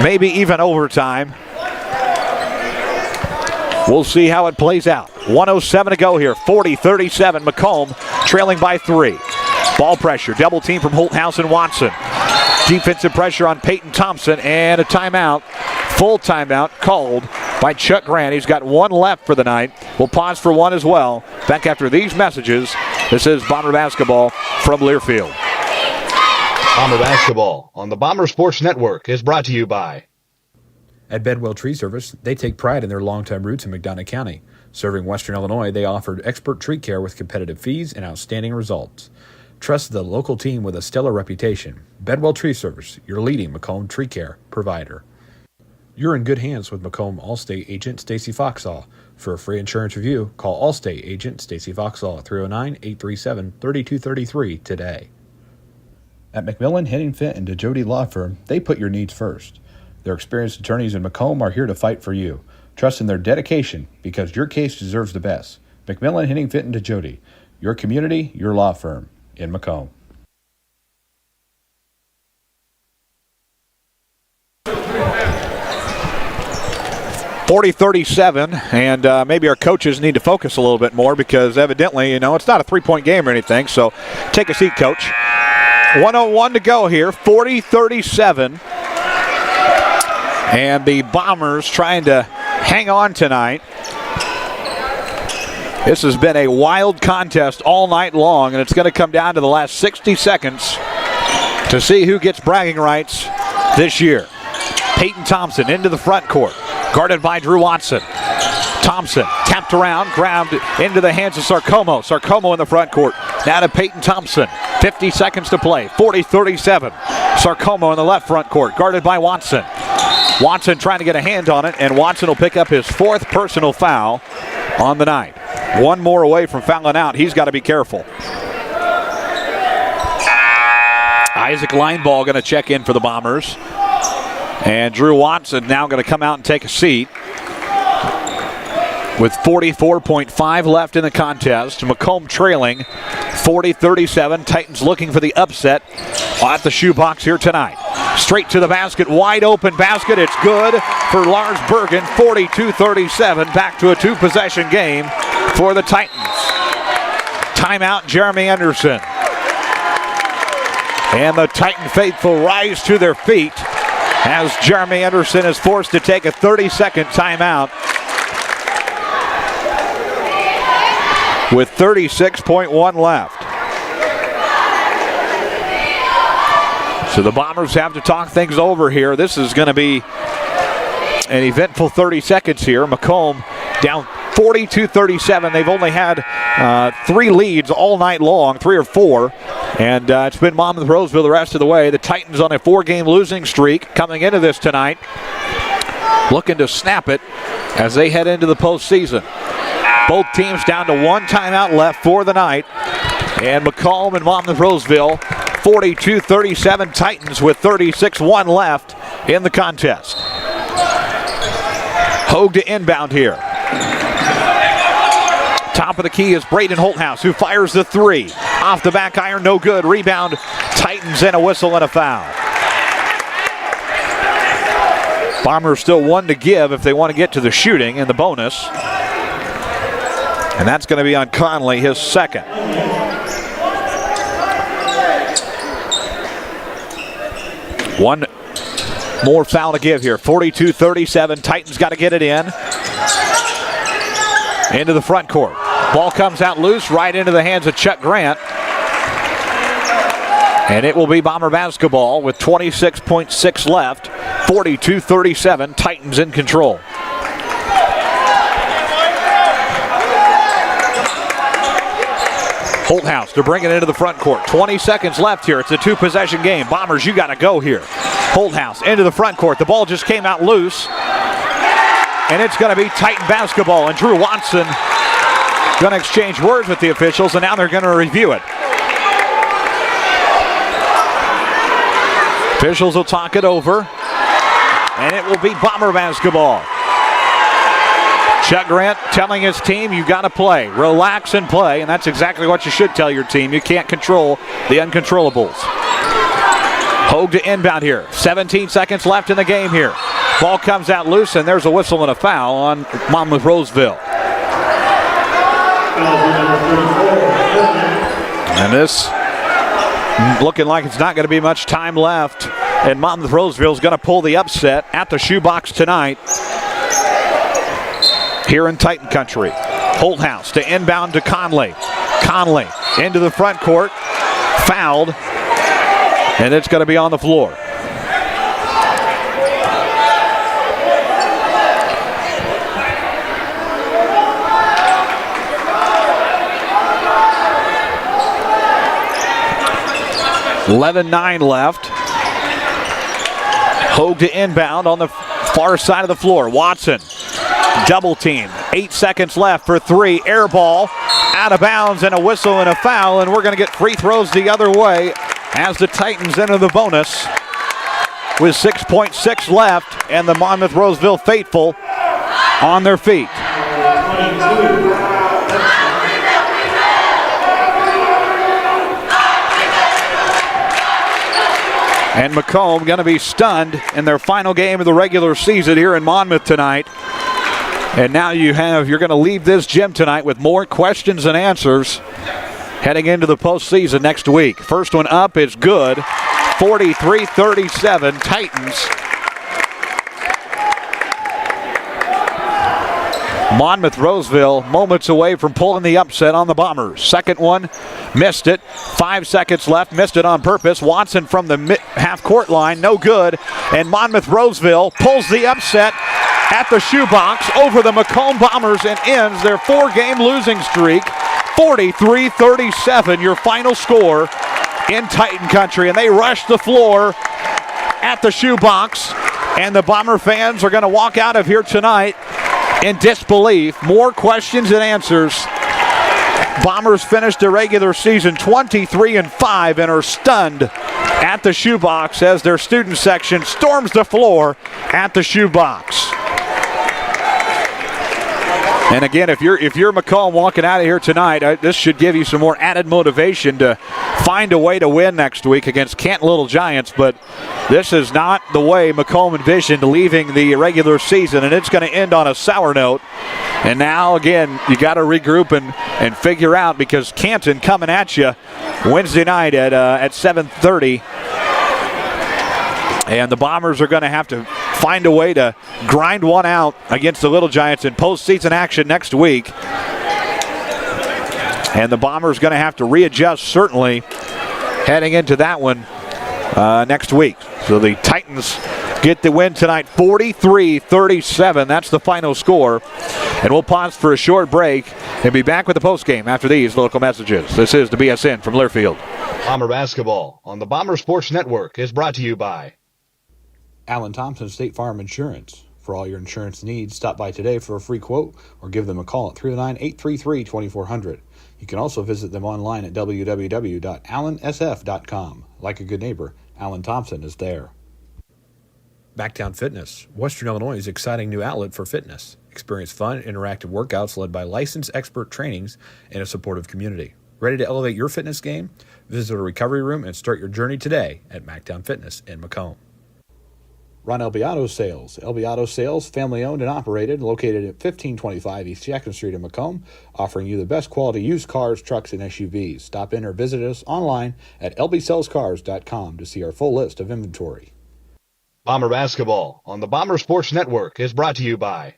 Maybe even overtime. We'll see how it plays out. 1:07 to go here. 40-37. Macomb trailing by 3. Ball pressure. Double team from Holthouse and Watson. Defensive pressure on Peyton Thompson, and a timeout. Full timeout called by Chuck Grant. He's got one left for the night. We'll pause for one as well. Back after these messages. This is Bomber Basketball from Learfield. Bomber Basketball on the Bomber Sports Network is brought to you by. At Bedwell Tree Service, they take pride in their long-time roots in McDonough County. Serving Western Illinois, they offered expert tree care with competitive fees and outstanding results. Trust the local team with a stellar reputation. Bedwell Tree Service, your leading Macomb tree care provider. You're in good hands with Macomb Allstate agent Stacy Foxall. For a free insurance review, call Allstate agent Stacy Foxall at 309-837-3233 today. At McMillan, Henning Fint, and DeJody Law Firm, they put your needs first. Their experienced attorneys in Macomb are here to fight for you. Trust in their dedication because your case deserves the best. McMillan, Henning Fint, and DeJody, your community, your law firm in Macomb. (40-37), and maybe our coaches need to focus a little bit more because evidently, it's not a three-point game or anything, so take a seat, Coach. 1:01 to go here, 40-37, and the Bombers trying to hang on tonight. This has been a wild contest all night long, and it's going to come down to the last 60 seconds to see who gets bragging rights this year. Peyton Thompson into the front court, guarded by Drew Watson. Thompson tapped around, grabbed into the hands of Sarcomo. Sarcomo in the front court. Now to Peyton Thompson. 50 seconds to play. 40-37. Sarcomo in the left front court, guarded by Watson. Watson trying to get a hand on it, and Watson will pick up his fourth personal foul on the night. One more away from fouling out. He's got to be careful. Isaac Lineball going to check in for the Bombers. And Drew Watson now going to come out and take a seat. with 44.5 left in the contest. Macomb trailing 40-37. Titans looking for the upset at the shoebox here tonight. Straight to the basket, wide open basket. It's good for Lars Bergen. 42-37. Back to a two-possession game for the Titans. Timeout, Jeremy Anderson. And the Titan faithful rise to their feet as Jeremy Anderson is forced to take a 30-second timeout with 36.1 left. So the Bombers have to talk things over here. This is going to be an eventful 30 seconds here. Macomb down 42-37. They've only had 3 leads all night long, 3 or 4. And it's been Monmouth-Roseville the rest of the way. The Titans on a 4-game losing streak coming into this tonight, looking to snap it as they head into the postseason. Both teams down to 1 timeout left for the night. And Macomb and Monmouth-Roseville, 42-37 Titans with 36-1 left in the contest. Hogue to inbound here. Top of the key is Braden Holthouse, who fires the 3. Off the back iron, no good. Rebound, Titans, and a whistle and a foul. Bombers still 1 to give if they want to get to the shooting in the bonus. And that's going to be on Conley, his second. One more foul to give here. 42-37. Titans got to get it in. Into the front court. Ball comes out loose right into the hands of Chuck Grant. And it will be Bomber basketball with 26.6 left. 42-37. Titans in control. Holthouse to bring it into the front court. 20 seconds left here. It's a two-possession game. Bombers, you got to go here. Holthouse into the front court. The ball just came out loose. And it's going to be Titan basketball. And Drew Watson going to exchange words with the officials, and now they're going to review it. Officials will talk it over. And it will be Bomber basketball. Chuck Grant telling his team, you got to play. Relax and play, and that's exactly what you should tell your team. You can't control the uncontrollables. Hogue to inbound here. 17 seconds left in the game here. Ball comes out loose, and there's a whistle and a foul on Monmouth-Roseville. And this looking like it's not going to be much time left, and Monmouth-Roseville is going to pull the upset at the shoebox tonight here in Titan country. Holthouse to inbound to Conley. Conley into the front court, fouled, and it's going to be on the floor. $11-9 left. Hogue to inbound on the far side of the floor. Watson, double team. 8 seconds left for 3. Air ball, out of bounds, and a whistle and a foul, and we're going to get free throws the other way as the Titans enter the bonus with 6.6 left, and the Monmouth-Roseville faithful on their feet. And Macomb going to be stunned in their final game of the regular season here in Monmouth tonight. And now you're going to leave this gym tonight with more questions and answers heading into the postseason next week. First one up is good. 43-37 Titans. Monmouth-Roseville moments away from pulling the upset on the Bombers. Second one, missed it. 5 seconds left, missed it on purpose. Watson from the half-court line, no good. And Monmouth-Roseville pulls the upset at the shoebox over the Macomb Bombers and ends their 4-game losing streak. 43-37, your final score in Titan country. And they rush the floor at the shoebox. And the Bomber fans are going to walk out of here tonight in disbelief. More questions and answers. Bombers finished the regular season 23-5 and are stunned at the shoebox as their student section storms the floor at the shoebox. And again, if you're Macomb walking out of here tonight, this should give you some more added motivation to find a way to win next week against Canton Little Giants. But this is not the way Macomb envisioned leaving the regular season, and it's going to end on a sour note. And now, again, you got to regroup and figure out, because Canton coming at you Wednesday night at 7:30. And the Bombers are going to have to find a way to grind one out against the Little Giants in postseason action next week. And the Bombers going to have to readjust, certainly, heading into that one next week. So the Titans get the win tonight, 43-37. That's the final score. And we'll pause for a short break and be back with the postgame after these local messages. This is the BSN from Learfield. Bomber basketball on the Bomber Sports Network is brought to you by Alan Thompson State Farm Insurance. For all your insurance needs, stop by today for a free quote or give them a call at 309-833-2400. You can also visit them online at www.allansf.com. Like a good neighbor, Alan Thompson is there. Backtown Fitness, Western Illinois' exciting new outlet for fitness. Experience fun, interactive workouts led by licensed expert trainings and a supportive community. Ready to elevate your fitness game? Visit a recovery room and start your journey today at Mactown Fitness in Macomb. Ron Elby Auto Sales. Elby Auto Sales, family owned and operated, located at 1525 East Jackson Street in Macomb, offering you the best quality used cars, trucks, and SUVs. Stop in or visit us online at lbsellscars.com to see our full list of inventory. Bomber basketball on the Bomber Sports Network is brought to you by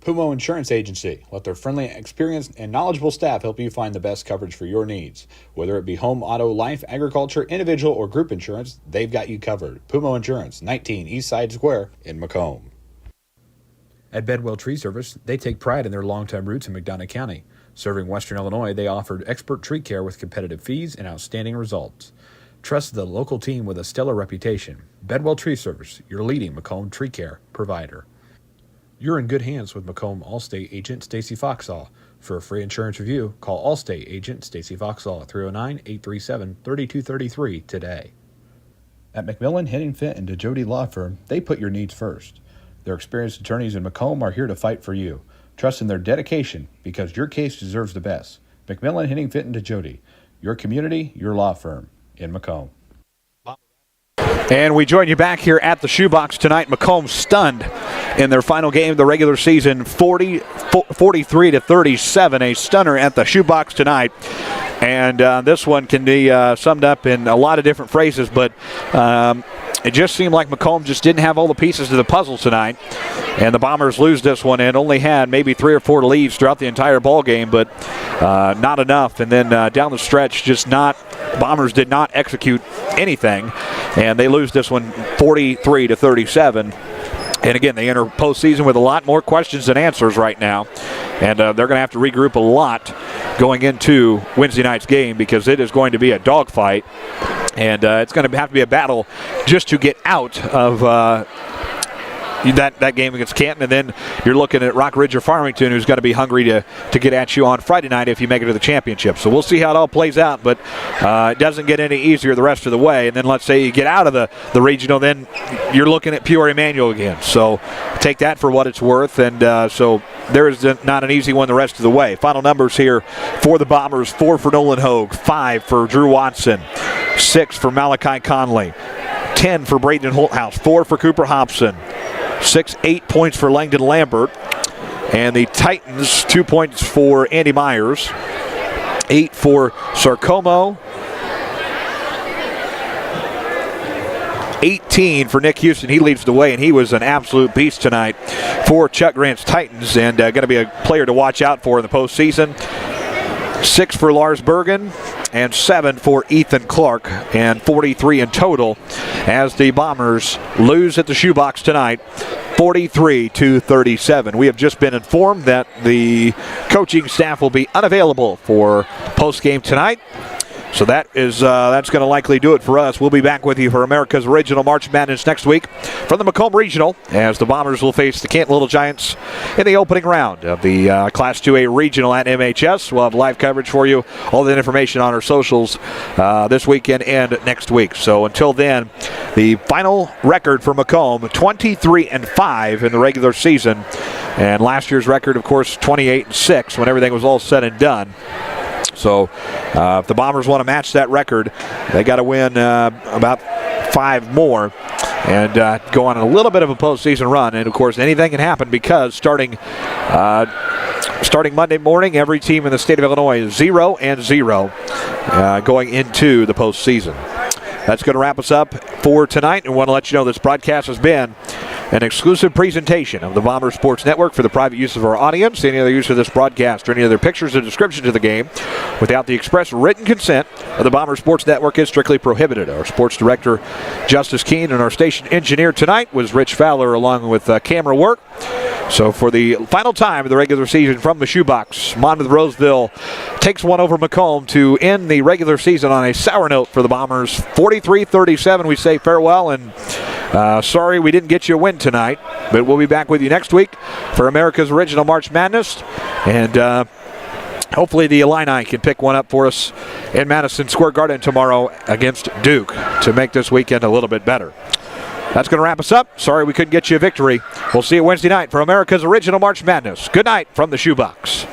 Pumo Insurance Agency. Let their friendly, experienced, and knowledgeable staff help you find the best coverage for your needs. Whether it be home, auto, life, agriculture, individual, or group insurance, they've got you covered. Pumo Insurance, 19 East Side Square in Macomb. At Bedwell Tree Service, they take pride in their longtime roots in McDonough County. Serving Western Illinois, they offered expert tree care with competitive fees and outstanding results. Trust the local team with a stellar reputation. Bedwell Tree Service, your leading Macomb tree care provider. You're in good hands with Macomb Allstate agent Stacy Foxall. For a free insurance review, call Allstate agent Stacy Foxall at 309-837-3233 today. At McMillan, Henningfit, and DeJody Law Firm, they put your needs first. Their experienced attorneys in Macomb are here to fight for you. Trust in their dedication, because your case deserves the best. McMillan, Henningfit, and DeJody, your community, your law firm in Macomb. And we join you back here at the Shoebox tonight. Macomb stunned in their final game of the regular season, 43-37, a stunner at the Shoebox tonight. And this one can be summed up in a lot of different phrases, but it just seemed like Macomb just didn't have all the pieces to the puzzle tonight. And the Bombers lose this one and only had maybe 3 or 4 leads throughout the entire ball game, but not enough. And then down the stretch, Bombers did not execute anything, and they lose this one 43-37. And again, they enter postseason with a lot more questions than answers right now, and they're going to have to regroup a lot going into Wednesday night's game, because it is going to be a dogfight, and it's going to have to be a battle just to get out of that game against Canton. And then you're looking at Rock Ridge or Farmington, who's going to be hungry to get at you on Friday night if you make it to the championship. So we'll see how it all plays out, but it doesn't get any easier the rest of the way. And then let's say you get out of the regional, then you're looking at Peoria Manual again. So take that for what it's worth. And so there is not an easy one the rest of the way. Final numbers here for the Bombers: 4 for Nolan Hogue, 5 for Drew Watson, 6 for Malachi Conley, 10 for Braden Holthouse, 4 for Cooper Hobson, 8 points for Langdon Lambert. And the Titans, 2 points for Andy Myers, 8 for Sarcomo, 18 for Nick Houston. He leads the way, and he was an absolute beast tonight for Chuck Grant's Titans, and going to be a player to watch out for in the postseason. 6 for Lars Bergen, and 7 for Ethan Clark, and 43 in total as the Bombers lose at the Shoebox tonight, 43-37. We have just been informed that the coaching staff will be unavailable for postgame tonight. So that's going to likely do it for us. We'll be back with you for America's Original March Madness next week from the Macomb Regional, as the Bombers will face the Canton Little Giants in the opening round of the Class 2A Regional at MHS. We'll have live coverage for you, all the information on our socials this weekend and next week. So until then, the final record for Macomb, 23-5 in the regular season, and last year's record, of course, 28-6 when everything was all said and done. So if the Bombers want to match that record, they got to win about 5 more and go on a little bit of a postseason run. And, of course, anything can happen because starting Monday morning, every team in the state of Illinois is 0-0 going into the postseason. That's going to wrap us up for tonight. And we want to let you know this broadcast has been an exclusive presentation of the Bomber Sports Network for the private use of our audience. Any other use of this broadcast or any other pictures or descriptions of the game without the express written consent of the Bomber Sports Network is strictly prohibited. Our sports director, Justice Keene, and our station engineer tonight was Rich Fowler, along with camera work. So for the final time of the regular season from the shoebox, Monmouth-Roseville takes one over Macomb to end the regular season on a sour note for the Bombers. 43-37, we say farewell, and sorry we didn't get you a win tonight, but we'll be back with you next week for America's Original March Madness, and hopefully the Illini can pick one up for us in Madison Square Garden tomorrow against Duke to make this weekend a little bit better. That's going to wrap us up. Sorry we couldn't get you a victory. We'll see you Wednesday night for America's Original March Madness. Good night from the shoebox.